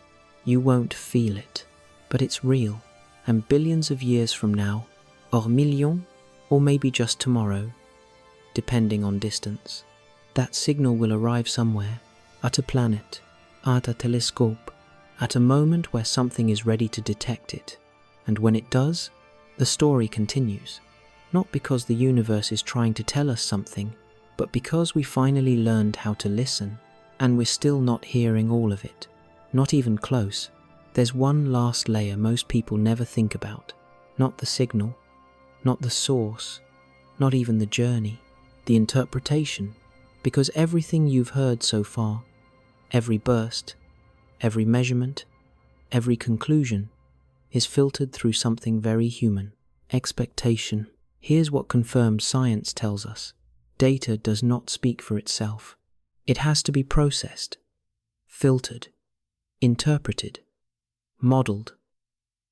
You won't feel it. But it's real. And billions of years from now, or millions, or maybe just tomorrow, depending on distance, that signal will arrive somewhere, at a planet, at a telescope, at a moment where something is ready to detect it. And when it does, the story continues. Not because the universe is trying to tell us something, but because we finally learned how to listen, and we're still not hearing all of it. Not even close. There's one last layer most people never think about. Not the signal, not the source, not even the journey, the interpretation. Because everything you've heard so far, every burst, every measurement, every conclusion, is filtered through something very human: expectation. Here's what confirmed science tells us. Data does not speak for itself. It has to be processed, filtered, interpreted, modeled,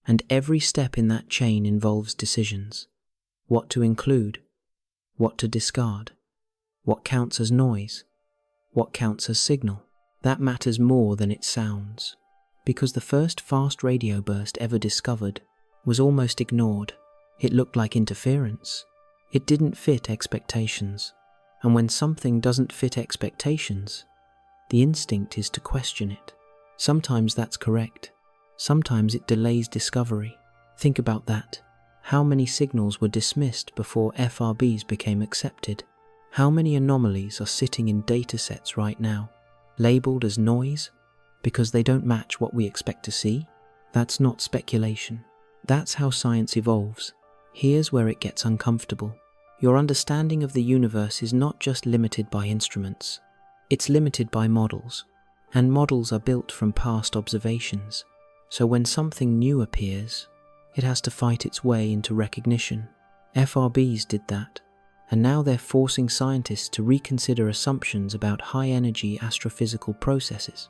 and every step in that chain involves decisions. What to include, what to discard, what counts as noise, what counts as signal. That matters more than it sounds, because the first fast radio burst ever discovered was almost ignored. It looked like interference. It didn't fit expectations. And when something doesn't fit expectations, the instinct is to question it. Sometimes that's correct. Sometimes it delays discovery. Think about that. How many signals were dismissed before FRBs became accepted? How many anomalies are sitting in datasets right now, labeled as noise because they don't match what we expect to see? That's not speculation. That's how science evolves. Here's where it gets uncomfortable. Your understanding of the universe is not just limited by instruments. It's limited by models. And models are built from past observations. So when something new appears, it has to fight its way into recognition. FRBs did that. And now they're forcing scientists to reconsider assumptions about high-energy astrophysical processes.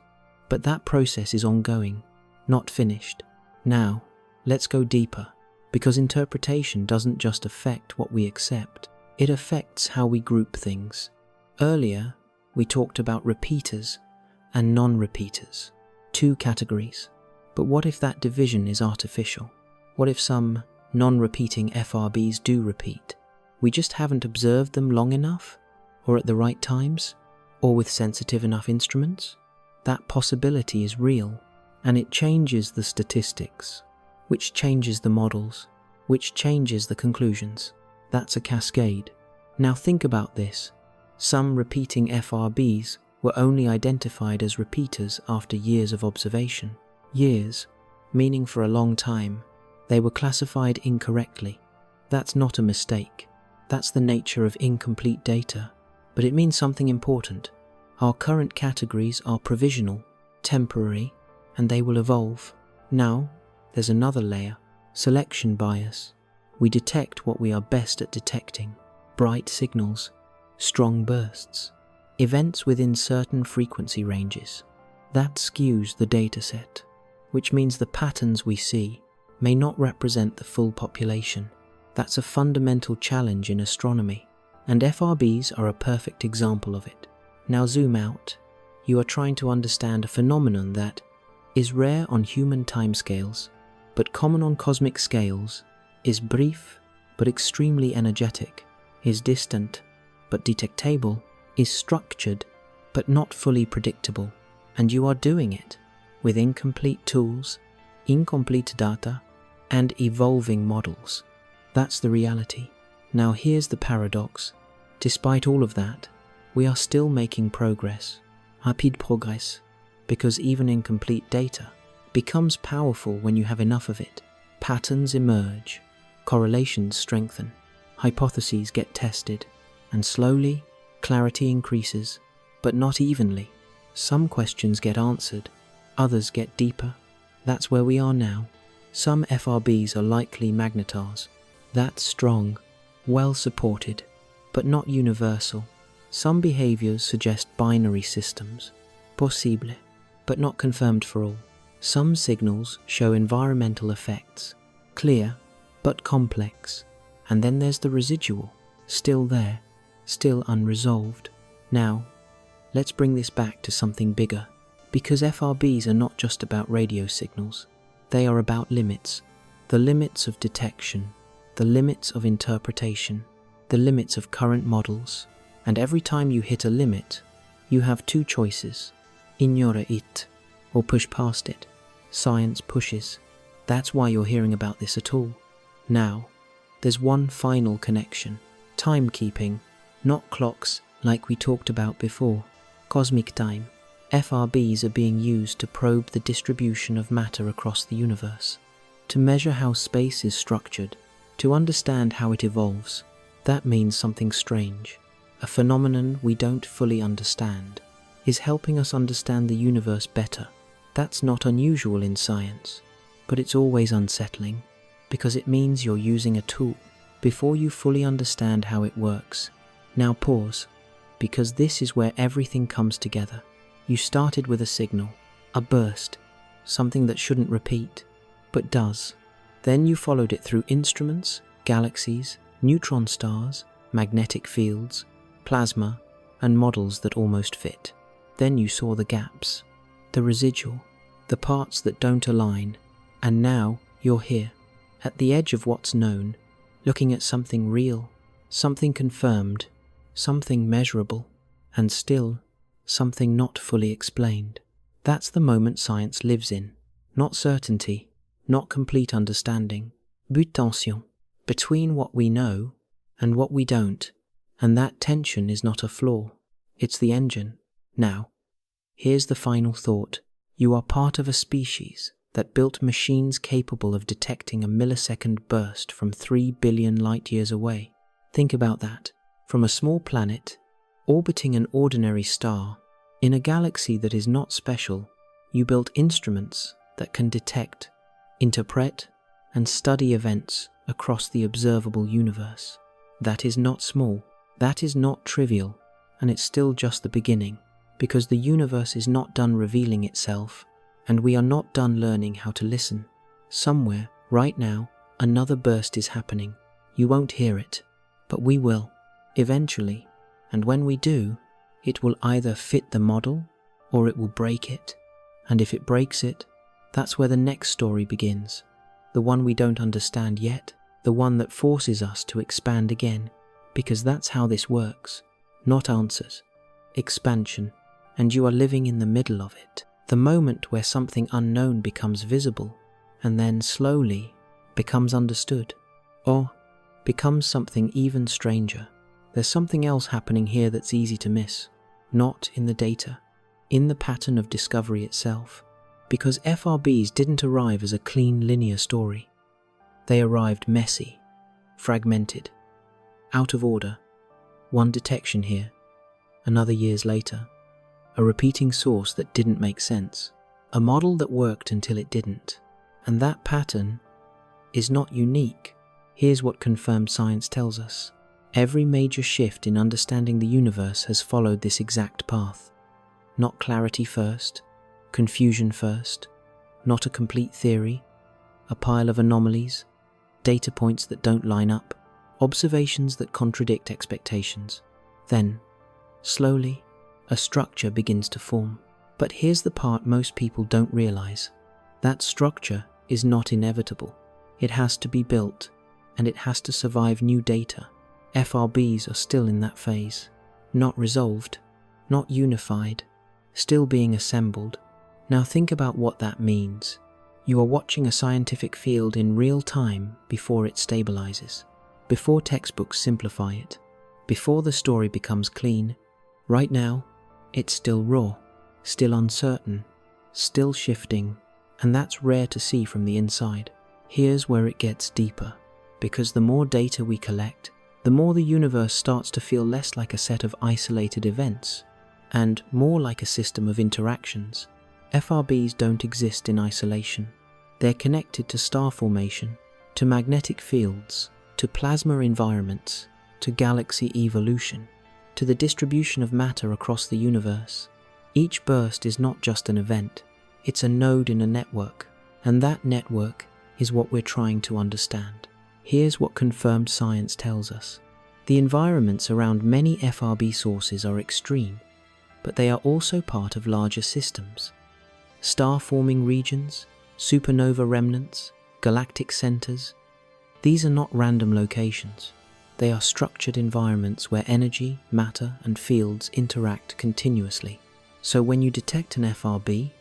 But that process is ongoing, not finished. Now, let's go deeper, because interpretation doesn't just affect what we accept, it affects how we group things. Earlier, we talked about repeaters and non-repeaters, two categories. But what if that division is artificial? What if some non-repeating FRBs do repeat? We just haven't observed them long enough, or at the right times, or with sensitive enough instruments? That possibility is real, and it changes the statistics, which changes the models, which changes the conclusions. That's a cascade. Now think about this. Some repeating FRBs were only identified as repeaters after years of observation. Years, meaning for a long time. They were classified incorrectly. That's not a mistake. That's the nature of incomplete data. But it means something important. Our current categories are provisional, temporary, and they will evolve. Now, there's another layer. Selection bias. We detect what we are best at detecting. Bright signals, strong bursts, events within certain frequency ranges. That skews the dataset, which means the patterns we see may not represent the full population. That's a fundamental challenge in astronomy, and FRBs are a perfect example of it. Now zoom out. You are trying to understand a phenomenon that is rare on human timescales, but common on cosmic scales, is brief but extremely energetic, is distant but detectable, is structured but not fully predictable. And you are doing it with incomplete tools, incomplete data, and evolving models. That's the reality. Now here's the paradox. Despite all of that, we are still making progress, rapid progress, because even incomplete data becomes powerful when you have enough of it. Patterns emerge, correlations strengthen, hypotheses get tested, and slowly, clarity increases, but not evenly. Some questions get answered, others get deeper. That's where we are now. Some FRBs are likely magnetars. That's strong, well supported, but not universal. Some behaviors suggest binary systems, possible, but not confirmed for all. Some signals show environmental effects, clear, but complex. And then there's the residual, still there, still unresolved. Now, let's bring this back to something bigger, because FRBs are not just about radio signals. They are about limits, the limits of detection, the limits of interpretation, the limits of current models. And every time you hit a limit, you have two choices: ignore it or push past it. Science pushes. That's why you're hearing about this at all. Now, there's one final connection. Timekeeping, not clocks like we talked about before. Cosmic time. FRBs are being used to probe the distribution of matter across the universe, to measure how space is structured, to understand how it evolves. That means something strange. A phenomenon we don't fully understand is helping us understand the universe better. That's not unusual in science, but it's always unsettling, because it means you're using a tool before you fully understand how it works. Now pause, because this is where everything comes together. You started with a signal, a burst, something that shouldn't repeat, but does. Then you followed it through instruments, galaxies, neutron stars, magnetic fields, plasma, and models that almost fit. Then you saw the gaps, the residual, the parts that don't align, and now you're here, at the edge of what's known, looking at something real, something confirmed, something measurable, and still, something not fully explained. That's the moment science lives in. Not certainty, not complete understanding, but tension, between what we know and what we don't. And that tension is not a flaw, it's the engine. Now, here's the final thought. You are part of a species that built machines capable of detecting a millisecond burst from 3 billion light years away. Think about that. From a small planet, orbiting an ordinary star, in a galaxy that is not special, you built instruments that can detect, interpret, and study events across the observable universe. That is not small, that is not trivial, and it's still just the beginning, because the universe is not done revealing itself, and we are not done learning how to listen. Somewhere, right now, another burst is happening. You won't hear it, but we will, eventually, and when we do, it will either fit the model, or it will break it. And if it breaks it, that's where the next story begins. The one we don't understand yet, the one that forces us to expand again, because that's how this works. Not answers, expansion, and you are living in the middle of it. The moment where something unknown becomes visible, and then slowly becomes understood, or becomes something even stranger. There's something else happening here that's easy to miss. Not in the data, in the pattern of discovery itself. Because FRBs didn't arrive as a clean linear story. They arrived messy, fragmented, out of order. One detection here, another years later. A repeating source that didn't make sense. A model that worked until it didn't. And that pattern is not unique. Here's what confirmed science tells us. Every major shift in understanding the universe has followed this exact path. Not clarity first, confusion first, not a complete theory, a pile of anomalies, data points that don't line up, observations that contradict expectations. Then, slowly, a structure begins to form. But here's the part most people don't realize. That structure is not inevitable. It has to be built, and it has to survive new data. FRBs are still in that phase. Not resolved, not unified, still being assembled. Now think about what that means. You are watching a scientific field in real time before it stabilizes, before textbooks simplify it, before the story becomes clean. Right now, it's still raw, still uncertain, still shifting, and that's rare to see from the inside. Here's where it gets deeper, because the more data we collect, the more the universe starts to feel less like a set of isolated events, and more like a system of interactions. FRBs don't exist in isolation. They're connected to star formation, to magnetic fields, to plasma environments, to galaxy evolution, to the distribution of matter across the universe. Each burst is not just an event, it's a node in a network, and that network is what we're trying to understand. Here's what confirmed science tells us. The environments around many FRB sources are extreme, but they are also part of larger systems. Star-forming regions, supernova remnants, galactic centers. These are not random locations. They are structured environments where energy, matter, and fields interact continuously. So when you detect an FRB,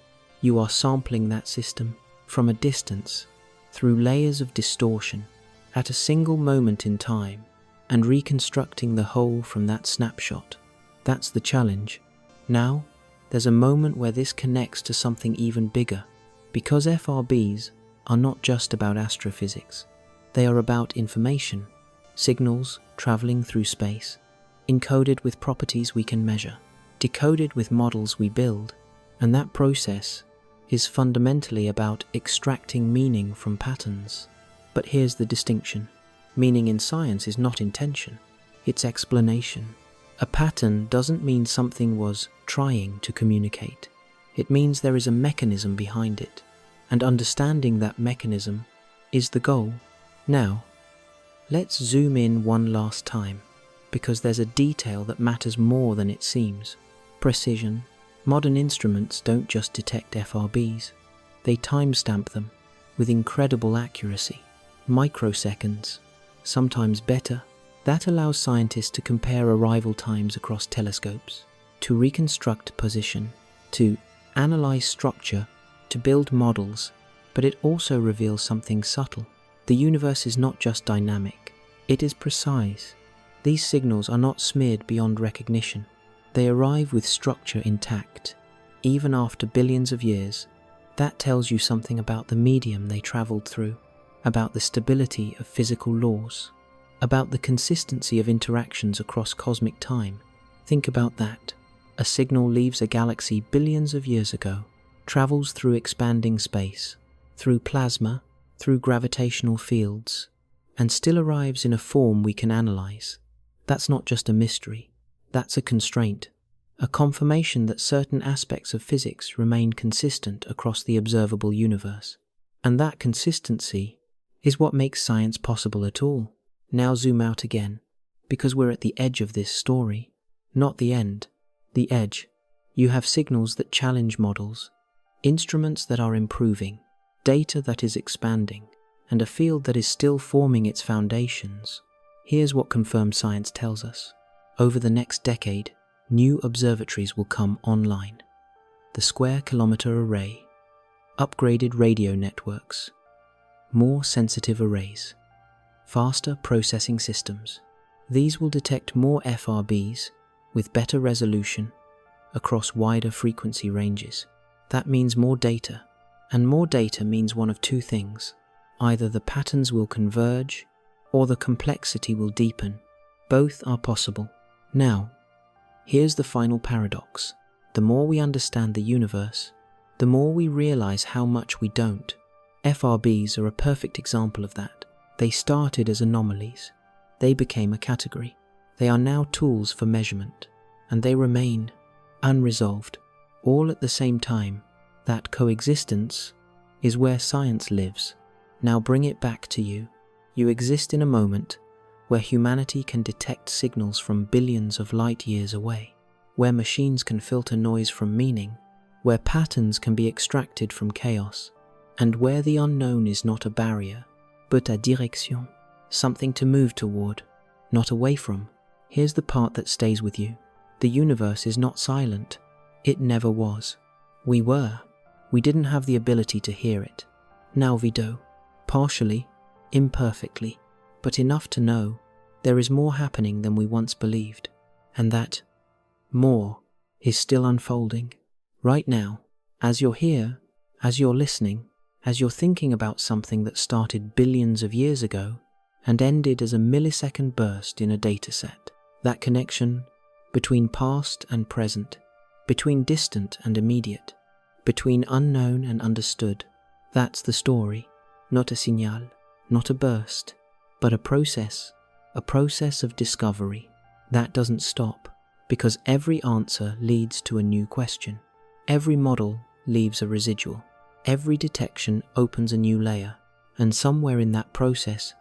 you are sampling that system from a distance, through layers of distortion, at a single moment in time, and reconstructing the whole from that snapshot. That's the challenge. Now, there's a moment where this connects to something even bigger, because FRBs are not just about astrophysics. They are about information, signals traveling through space, encoded with properties we can measure, decoded with models we build, and that process is fundamentally about extracting meaning from patterns. But here's the distinction. Meaning in science is not intention, it's explanation. A pattern doesn't mean something was trying to communicate. It means there is a mechanism behind it, and understanding that mechanism is the goal. Now, let's zoom in one last time, because there's a detail that matters more than it seems. Precision. Modern instruments don't just detect FRBs, they timestamp them with incredible accuracy. Microseconds, sometimes better. That allows scientists to compare arrival times across telescopes, to reconstruct position, to analyze structure, to build models, but it also reveals something subtle. The universe is not just dynamic, it is precise. These signals are not smeared beyond recognition. They arrive with structure intact, even after billions of years. That tells you something about the medium they traveled through, about the stability of physical laws, about the consistency of interactions across cosmic time. Think about that. A signal leaves a galaxy billions of years ago, travels through expanding space, through plasma, through gravitational fields, and still arrives in a form we can analyze. That's not just a mystery. That's a constraint, a confirmation that certain aspects of physics remain consistent across the observable universe. And that consistency is what makes science possible at all. Now zoom out again, because we're at the edge of this story. Not the end, the edge. You have signals that challenge models, instruments that are improving, data that is expanding, and a field that is still forming its foundations. Here's what confirmed science tells us. Over the next decade, new observatories will come online. The square-kilometer array, upgraded radio networks, more sensitive arrays, faster processing systems. These will detect more FRBs with better resolution across wider frequency ranges. That means more data, and more data means one of two things. Either the patterns will converge, or the complexity will deepen. Both are possible. Now, here's the final paradox. The more we understand the universe, the more we realize how much we don't. FRBs are a perfect example of that. They started as anomalies. They became a category. They are now tools for measurement, and they remain unresolved, all at the same time. That coexistence is where science lives. Now bring it back to you. You exist in a moment where humanity can detect signals from billions of light years away, where machines can filter noise from meaning, where patterns can be extracted from chaos, and where the unknown is not a barrier, but a direction, something to move toward, not away from. Here's the part that stays with you. The universe is not silent. It never was. We were. We didn't have the ability to hear it. Now we do, partially, imperfectly, but enough to know there is more happening than we once believed, and that more is still unfolding. Right now, as you're here, as you're listening, as you're thinking about something that started billions of years ago and ended as a millisecond burst in a dataset. That connection between past and present, between distant and immediate, between unknown and understood, that's the story. Not a signal, not a burst, but a process of discovery. That doesn't stop, because every answer leads to a new question. Every model leaves a residual. Every detection opens a new layer, and somewhere in that process,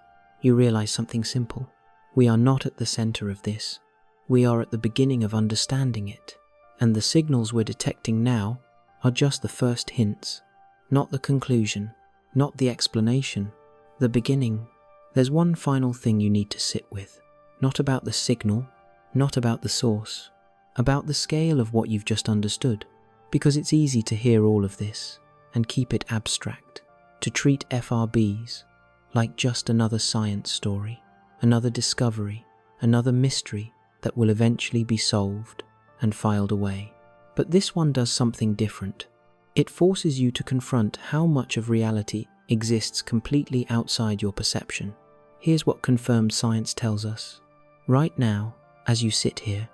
you realize something simple. We are not at the center of this. We are at the beginning of understanding it, and the signals we're detecting now are just the first hints, not the conclusion, not the explanation, the beginning. There's one final thing you need to sit with, not about the signal, not about the source, about the scale of what you've just understood, because it's easy to hear all of this and keep it abstract, to treat FRBs like just another science story, another discovery, another mystery that will eventually be solved and filed away. But this one does something different. It forces you to confront how much of reality exists completely outside your perception. Here's what confirmed science tells us. Right now, as you sit here,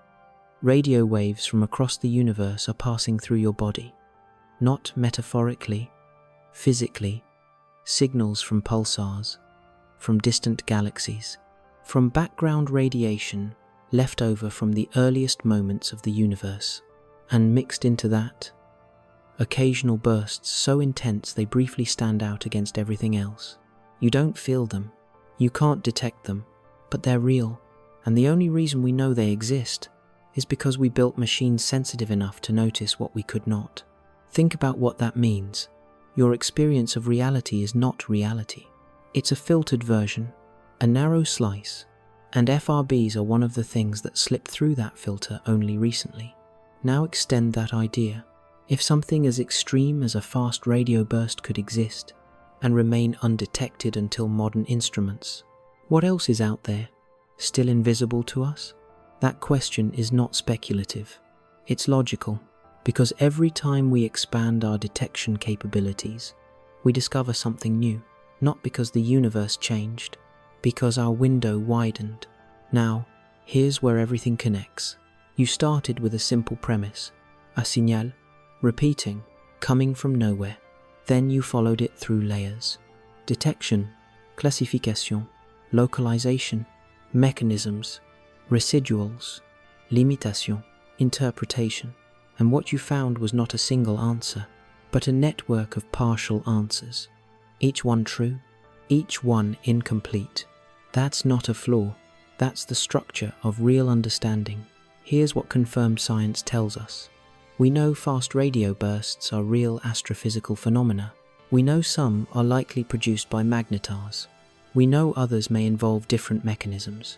radio waves from across the universe are passing through your body. Not metaphorically, physically, signals from pulsars, from distant galaxies, from background radiation left over from the earliest moments of the universe, and mixed into that, occasional bursts so intense they briefly stand out against everything else. You don't feel them, you can't detect them, but they're real, and the only reason we know they exist is because we built machines sensitive enough to notice what we could not. Think about what that means. Your experience of reality is not reality. It's a filtered version, a narrow slice, and FRBs are one of the things that slipped through that filter only recently. Now extend that idea. If something as extreme as a fast radio burst could exist and remain undetected until modern instruments, what else is out there, still invisible to us? That question is not speculative. It's logical. Because every time we expand our detection capabilities, we discover something new, not because the universe changed, because our window widened. Now, here's where everything connects. You started with a simple premise, a signal, repeating, coming from nowhere. Then you followed it through layers. Detection, classification, localization, mechanisms, residuals, limitation, interpretation. And what you found was not a single answer, but a network of partial answers. Each one true, each one incomplete. That's not a flaw, that's the structure of real understanding. Here's what confirmed science tells us. We know fast radio bursts are real astrophysical phenomena. We know some are likely produced by magnetars. We know others may involve different mechanisms.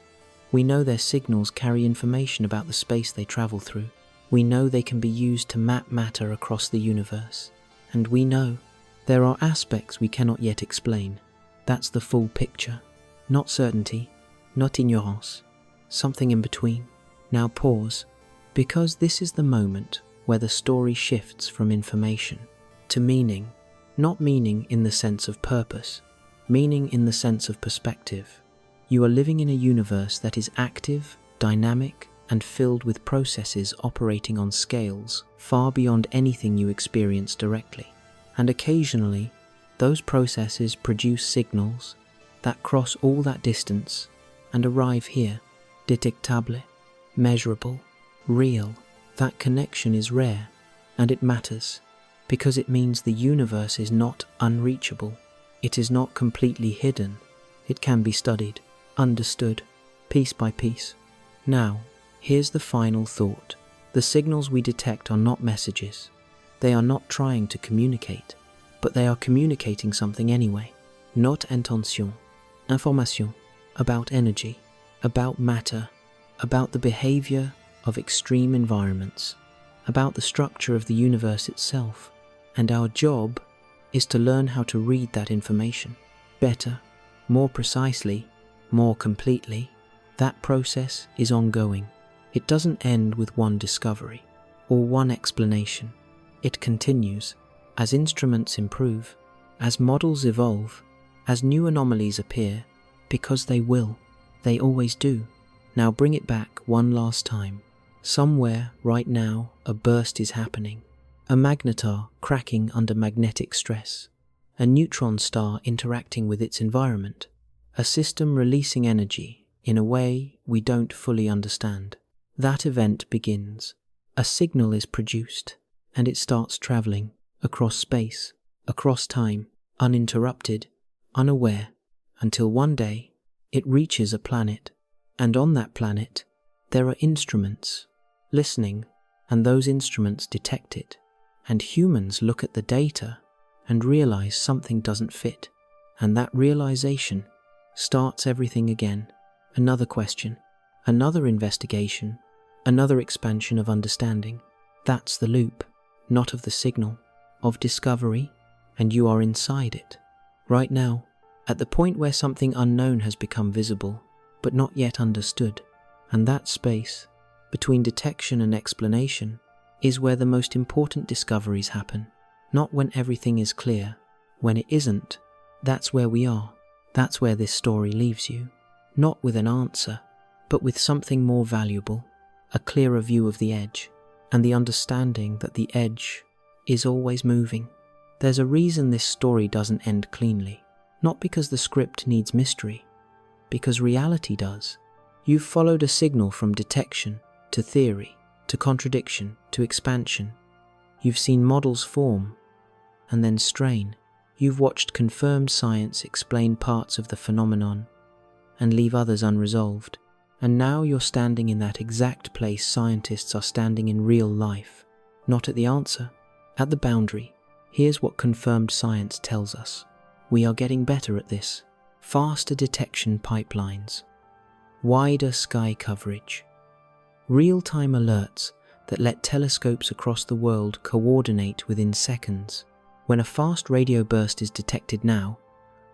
We know their signals carry information about the space they travel through. We know they can be used to map matter across the universe. And we know there are aspects we cannot yet explain. That's the full picture. Not certainty, not ignorance, something in between. Now pause, because this is the moment where the story shifts from information to meaning. Not meaning in the sense of purpose, meaning in the sense of perspective. You are living in a universe that is active, dynamic, and filled with processes operating on scales far beyond anything you experience directly. And occasionally, those processes produce signals that cross all that distance and arrive here, detectable, measurable, real. That connection is rare, and it matters, because it means the universe is not unreachable. It is not completely hidden. It can be studied, understood, piece by piece. Now, here's the final thought. The signals we detect are not messages. They are not trying to communicate, but they are communicating something anyway. Not intention, information, about energy, about matter, about the behavior of extreme environments, about the structure of the universe itself. And our job, is to learn how to read that information better, more precisely, more completely. That process is ongoing. It doesn't end with one discovery or one explanation. It continues as instruments improve, as models evolve, as new anomalies appear, because they will. They always do. Now bring it back one last time. Somewhere, right now, a burst is happening. A magnetar cracking under magnetic stress. A neutron star interacting with its environment. A system releasing energy in a way we don't fully understand. That event begins. A signal is produced, and it starts traveling across space, across time, uninterrupted, unaware, until one day it reaches a planet. And on that planet, there are instruments listening, and those instruments detect it. And humans look at the data and realize something doesn't fit. And that realization starts everything again. Another question, another investigation, another expansion of understanding. That's the loop, not of the signal, of discovery, and you are inside it. Right now, at the point where something unknown has become visible, but not yet understood. And that space, between detection and explanation, is where the most important discoveries happen. Not when everything is clear. When it isn't, that's where we are. That's where this story leaves you. Not with an answer, but with something more valuable, a clearer view of the edge, and the understanding that the edge is always moving. There's a reason this story doesn't end cleanly. Not because the script needs mystery, because reality does. You've followed a signal from detection to theory, to contradiction, to expansion. You've seen models form and then strain. You've watched confirmed science explain parts of the phenomenon and leave others unresolved. And now you're standing in that exact place scientists are standing in real life. Not at the answer, at the boundary. Here's what confirmed science tells us. We are getting better at this. Faster detection pipelines. Wider sky coverage. Real-time alerts that let telescopes across the world coordinate within seconds. When a fast radio burst is detected now,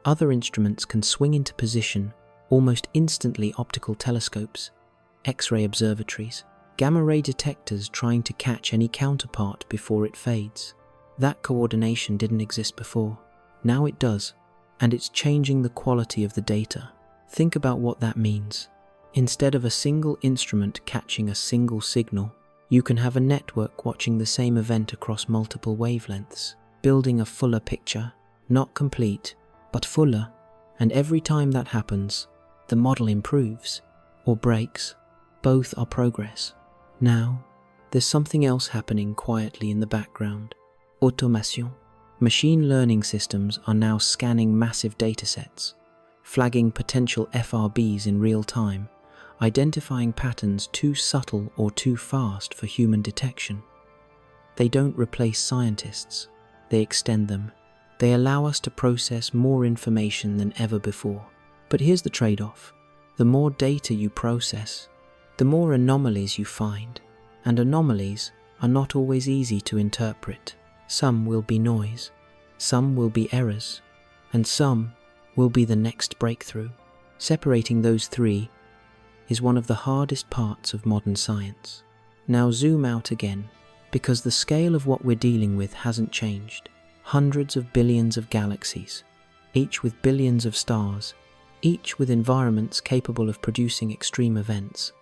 other instruments can swing into position almost instantly. Optical telescopes, X-ray observatories, gamma-ray detectors trying to catch any counterpart before it fades. That coordination didn't exist before. Now it does, and it's changing the quality of the data. Think about what that means. Instead of a single instrument catching a single signal, you can have a network watching the same event across multiple wavelengths, building a fuller picture, not complete, but fuller. And every time that happens, the model improves or breaks. Both are progress. Now, there's something else happening quietly in the background. Automation. Machine learning systems are now scanning massive datasets, flagging potential FRBs in real time, identifying patterns too subtle or too fast for human detection. They don't replace scientists, they extend them. They allow us to process more information than ever before. But here's the trade-off. The more data you process, the more anomalies you find. And anomalies are not always easy to interpret. Some will be noise, some will be errors, and some will be the next breakthrough. Separating those three is one of the hardest parts of modern science. Now zoom out again, because the scale of what we're dealing with hasn't changed. Hundreds of billions of galaxies, each with billions of stars, each with environments capable of producing extreme events.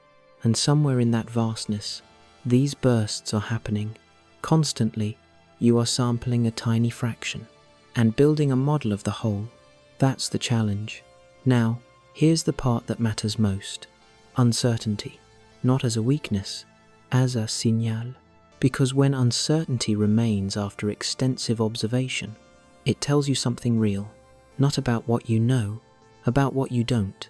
And somewhere in that vastness, these bursts are happening. Constantly, you are sampling a tiny fraction and building a model of the whole. That's the challenge. Now, here's the part that matters most. Uncertainty, not as a weakness, as a signal. Because when uncertainty remains after extensive observation, it tells you something real, not about what you know, about what you don't.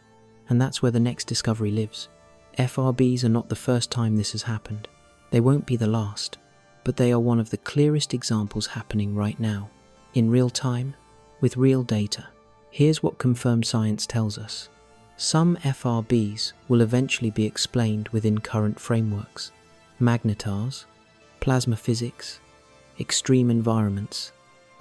And that's where the next discovery lives. FRBs are not the first time this has happened. They won't be the last, but they are one of the clearest examples happening right now, in real time, with real data. Here's what confirmed science tells us. Some FRBs will eventually be explained within current frameworks. Magnetars, plasma physics, extreme environments.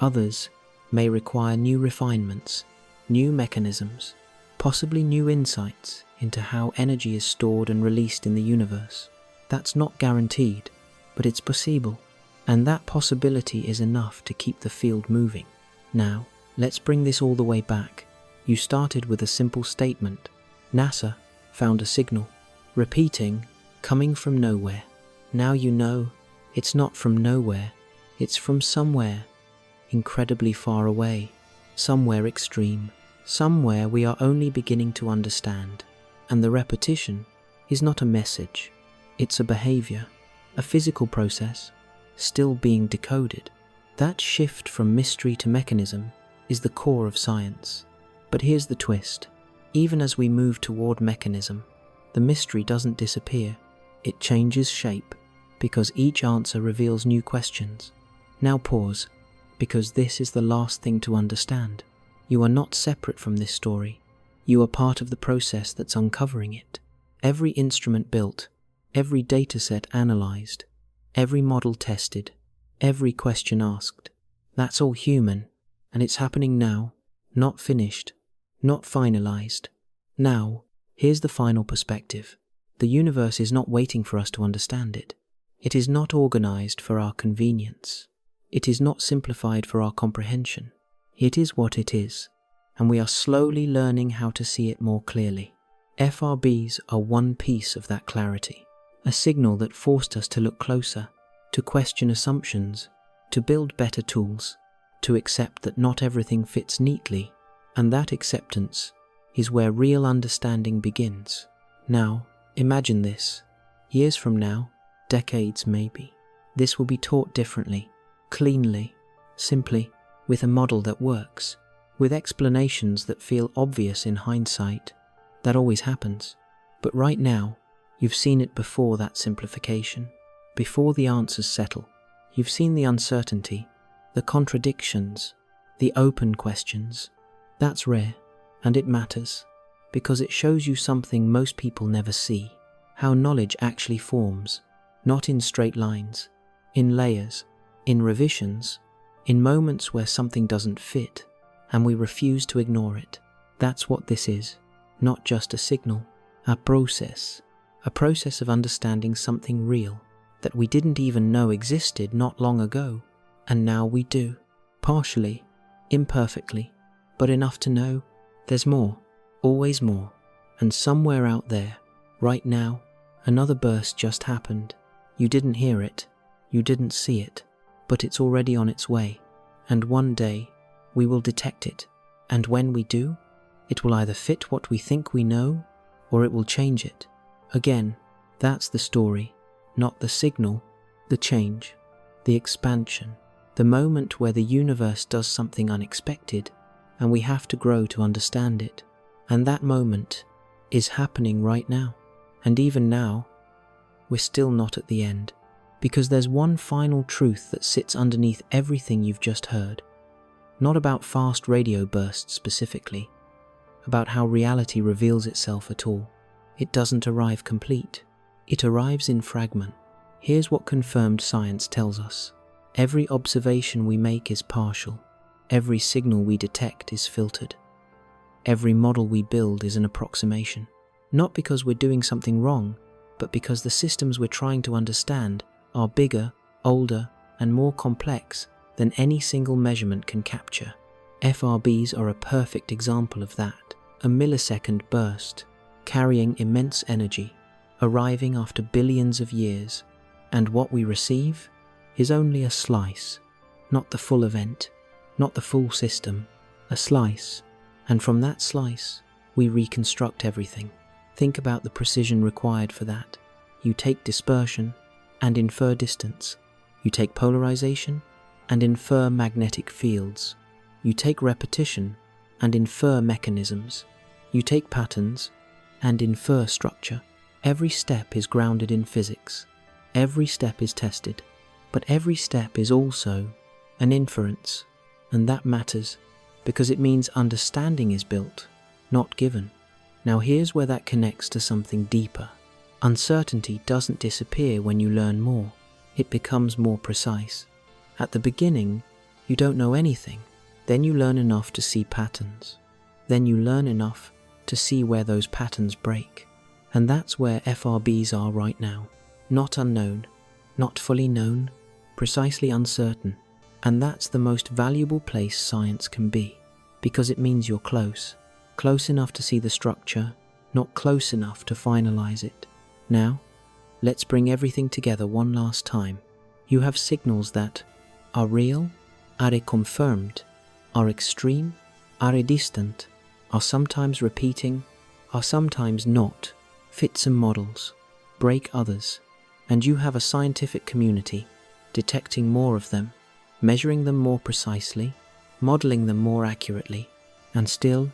Others may require new refinements, new mechanisms, possibly new insights into how energy is stored and released in the universe. That's not guaranteed, but it's possible, and that possibility is enough to keep the field moving. Now, let's bring this all the way back. You started with a simple statement. NASA found a signal, repeating, coming from nowhere. Now you know it's not from nowhere, it's from somewhere incredibly far away, somewhere extreme, somewhere we are only beginning to understand. And the repetition is not a message, it's a behavior, a physical process, still being decoded. That shift from mystery to mechanism is the core of science. But here's the twist. Even as we move toward mechanism, the mystery doesn't disappear. It changes shape, because each answer reveals new questions. Now pause, because this is the last thing to understand. You are not separate from this story. You are part of the process that's uncovering it. Every instrument built, every dataset analyzed, every model tested, every question asked. That's all human, and it's happening now, not finished, not finalized. Now, here's the final perspective. The universe is not waiting for us to understand it. It is not organized for our convenience. It is not simplified for our comprehension. It is what it is, and we are slowly learning how to see it more clearly. FRBs are one piece of that clarity, a signal that forced us to look closer, to question assumptions, to build better tools, to accept that not everything fits neatly, and that acceptance is where real understanding begins. Now, imagine this. Years from now, decades maybe, this will be taught differently, cleanly, simply, with a model that works, with explanations that feel obvious in hindsight. That always happens. But right now, you've seen it before that simplification, before the answers settle. You've seen the uncertainty, the contradictions, the open questions. That's rare, and it matters, because it shows you something most people never see, how knowledge actually forms, not in straight lines, in layers, in revisions, in moments where something doesn't fit, and we refuse to ignore it. That's what this is, not just a signal, a process of understanding something real that we didn't even know existed not long ago, and now we do, partially, imperfectly, but enough to know there's more, always more, and somewhere out there, right now, another burst just happened. You didn't hear it, you didn't see it, but it's already on its way, and one day we will detect it, and when we do, it will either fit what we think we know, or it will change it. Again, that's the story, not the signal, the change, the expansion, the moment where the universe does something unexpected, and we have to grow to understand it. And that moment is happening right now. And even now, we're still not at the end, because there's one final truth that sits underneath everything you've just heard. Not about fast radio bursts specifically, about how reality reveals itself at all. It doesn't arrive complete. It arrives in fragment. Here's what confirmed science tells us. Every observation we make is partial. Every signal we detect is filtered. Every model we build is an approximation. Not because we're doing something wrong, but because the systems we're trying to understand are bigger, older, and more complex than any single measurement can capture. FRBs are a perfect example of that. A millisecond burst, carrying immense energy, arriving after billions of years, and what we receive is only a slice, not the full event, not the full system, a slice, and from that slice, we reconstruct everything. Think about the precision required for that. You take dispersion and infer distance. You take polarization and infer magnetic fields. You take repetition and infer mechanisms. You take patterns and infer structure. Every step is grounded in physics. Every step is tested. But every step is also an inference. And that matters because it means understanding is built, not given. Now here's where that connects to something deeper. Uncertainty doesn't disappear when you learn more. It becomes more precise. At the beginning, you don't know anything. Then you learn enough to see patterns. Then you learn enough to see where those patterns break. And that's where FRBs are right now. Not unknown, not fully known, precisely uncertain. And that's the most valuable place science can be, because it means you're close. Close enough to see the structure, not close enough to finalize it. Now, let's bring everything together one last time. You have signals that are real, are confirmed, are extreme, are distant, are sometimes repeating, are sometimes not, fit some models, break others, and you have a scientific community detecting more of them, measuring them more precisely, modeling them more accurately, and still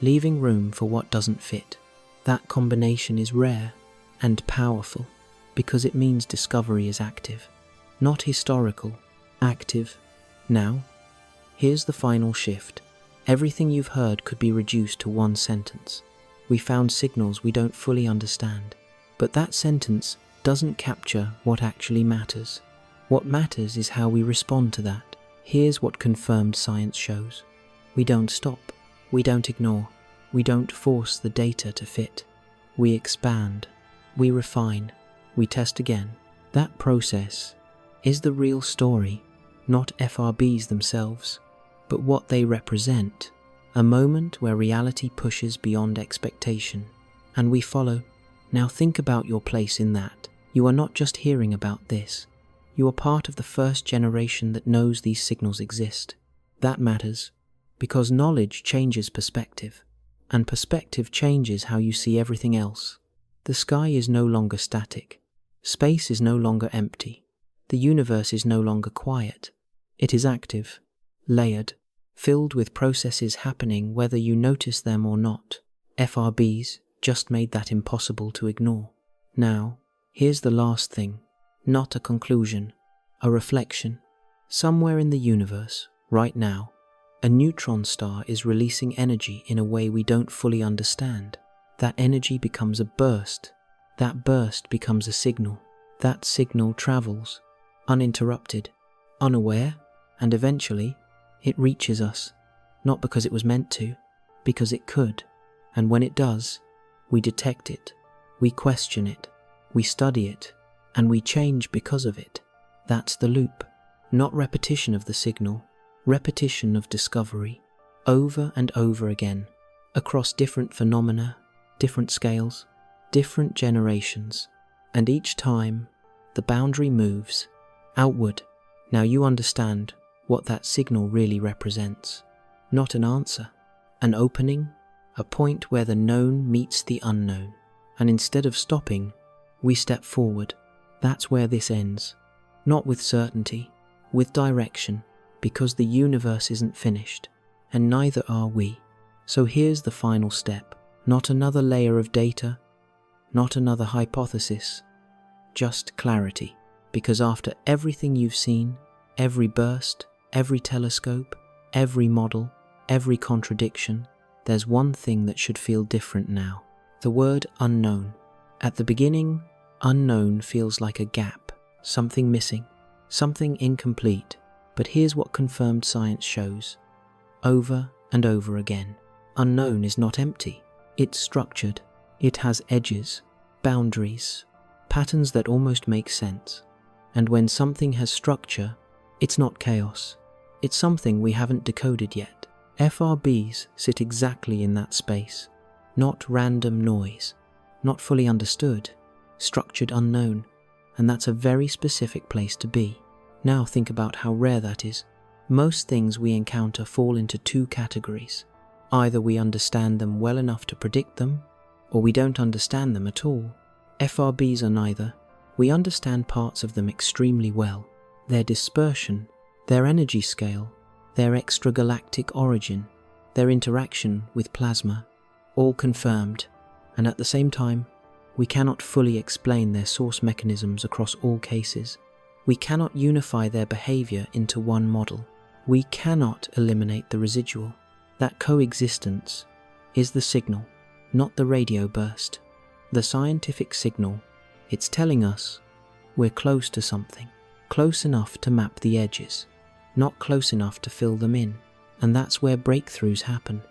leaving room for what doesn't fit. That combination is rare and powerful because it means discovery is active, not historical, active. Now, here's the final shift. Everything you've heard could be reduced to one sentence. We found signals we don't fully understand, but that sentence doesn't capture what actually matters. What matters is how we respond to that. Here's what confirmed science shows. We don't stop. We don't ignore. We don't force the data to fit. We expand. We refine. We test again. That process is the real story, not FRBs themselves, but what they represent. A moment where reality pushes beyond expectation, and we follow. Now think about your place in that. You are not just hearing about this. You are part of the first generation that knows these signals exist. That matters, because knowledge changes perspective, and perspective changes how you see everything else. The sky is no longer static. Space is no longer empty. The universe is no longer quiet. It is active, layered, filled with processes happening whether you notice them or not. FRBs just made that impossible to ignore. Now, here's the last thing. Not a conclusion, a reflection. Somewhere in the universe, right now, a neutron star is releasing energy in a way we don't fully understand. That energy becomes a burst. That burst becomes a signal. That signal travels, uninterrupted, unaware, and eventually, it reaches us, not because it was meant to, because it could. And when it does, we detect it, we question it, we study it, and we change because of it. That's the loop. Not repetition of the signal, repetition of discovery, over and over again, across different phenomena, different scales, different generations. And each time, the boundary moves outward. Now you understand what that signal really represents. Not an answer, an opening, a point where the known meets the unknown. And instead of stopping, we step forward. That's where this ends. Not with certainty, with direction, because the universe isn't finished, and neither are we. So here's the final step. Not another layer of data, not another hypothesis, just clarity. Because after everything you've seen, every burst, every telescope, every model, every contradiction, there's one thing that should feel different now. The word unknown. At the beginning, unknown feels like a gap, something missing, something incomplete. But here's what confirmed science shows. Over and over again. Unknown is not empty. It's structured. It has edges, boundaries, patterns that almost make sense. And when something has structure, it's not chaos. It's something we haven't decoded yet. FRBs sit exactly in that space. Not random noise, not fully understood, structured unknown. And that's a very specific place to be. Now think about how rare that is. Most things we encounter fall into two categories. Either we understand them well enough to predict them, or we don't understand them at all. FRBs are neither. We understand parts of them extremely well. Their dispersion, their energy scale, their extragalactic origin, their interaction with plasma, all confirmed. And at the same time, we cannot fully explain their source mechanisms across all cases. We cannot unify their behavior into one model. We cannot eliminate the residual. That coexistence is the signal, not the radio burst. The scientific signal, it's telling us we're close to something, close enough to map the edges, not close enough to fill them in. And that's where breakthroughs happen,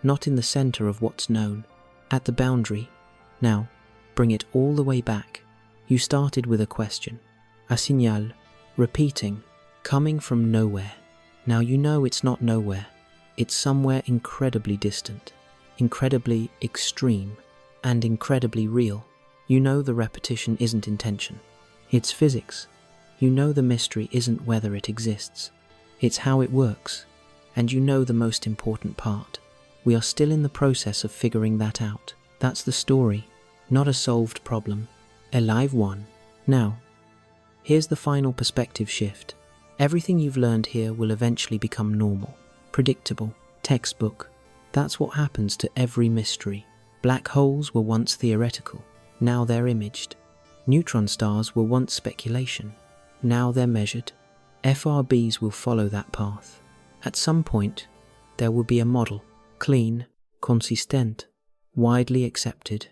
not in the center of what's known, at the boundary. Now, bring it all the way back. You started with a question, a signal, repeating, coming from nowhere. Now you know it's not nowhere. It's somewhere incredibly distant, incredibly extreme, and incredibly real. You know the repetition isn't intention. It's physics. You know the mystery isn't whether it exists. It's how it works. And you know the most important part. We are still in the process of figuring that out. That's the story, not a solved problem, a live one. Now, here's the final perspective shift. Everything you've learned here will eventually become normal, predictable, textbook. That's what happens to every mystery. Black holes were once theoretical, now they're imaged. Neutron stars were once speculation, now they're measured. FRBs will follow that path. At some point, there will be a model, clean, consistent, widely accepted,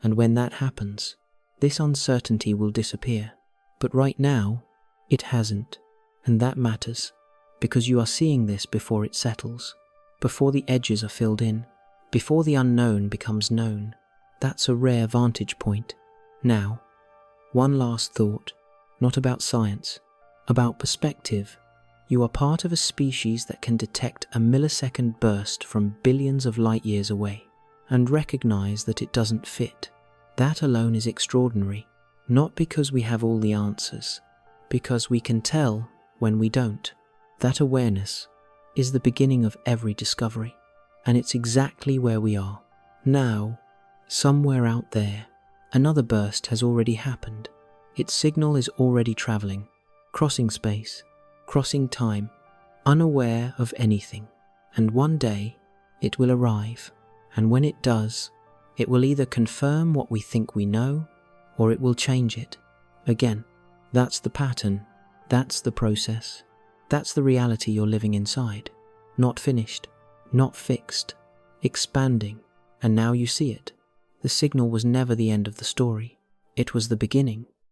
and when that happens, this uncertainty will disappear. But right now, it hasn't, and that matters, because you are seeing this before it settles, before the edges are filled in, before the unknown becomes known. That's a rare vantage point. Now, one last thought, not about science, about perspective. You are part of a species that can detect a millisecond burst from billions of light years away and recognize that it doesn't fit. That alone is extraordinary, not because we have all the answers, because we can tell when we don't. That awareness is the beginning of every discovery, and it's exactly where we are. Now, somewhere out there, another burst has already happened. Its signal is already traveling, crossing space, crossing time, unaware of anything. And one day, it will arrive. And when it does, it will either confirm what we think we know, or it will change it. Again, that's the pattern. That's the process. That's the reality you're living inside. Not finished, not fixed, expanding. And now you see it. The signal was never the end of the story. It was the beginning.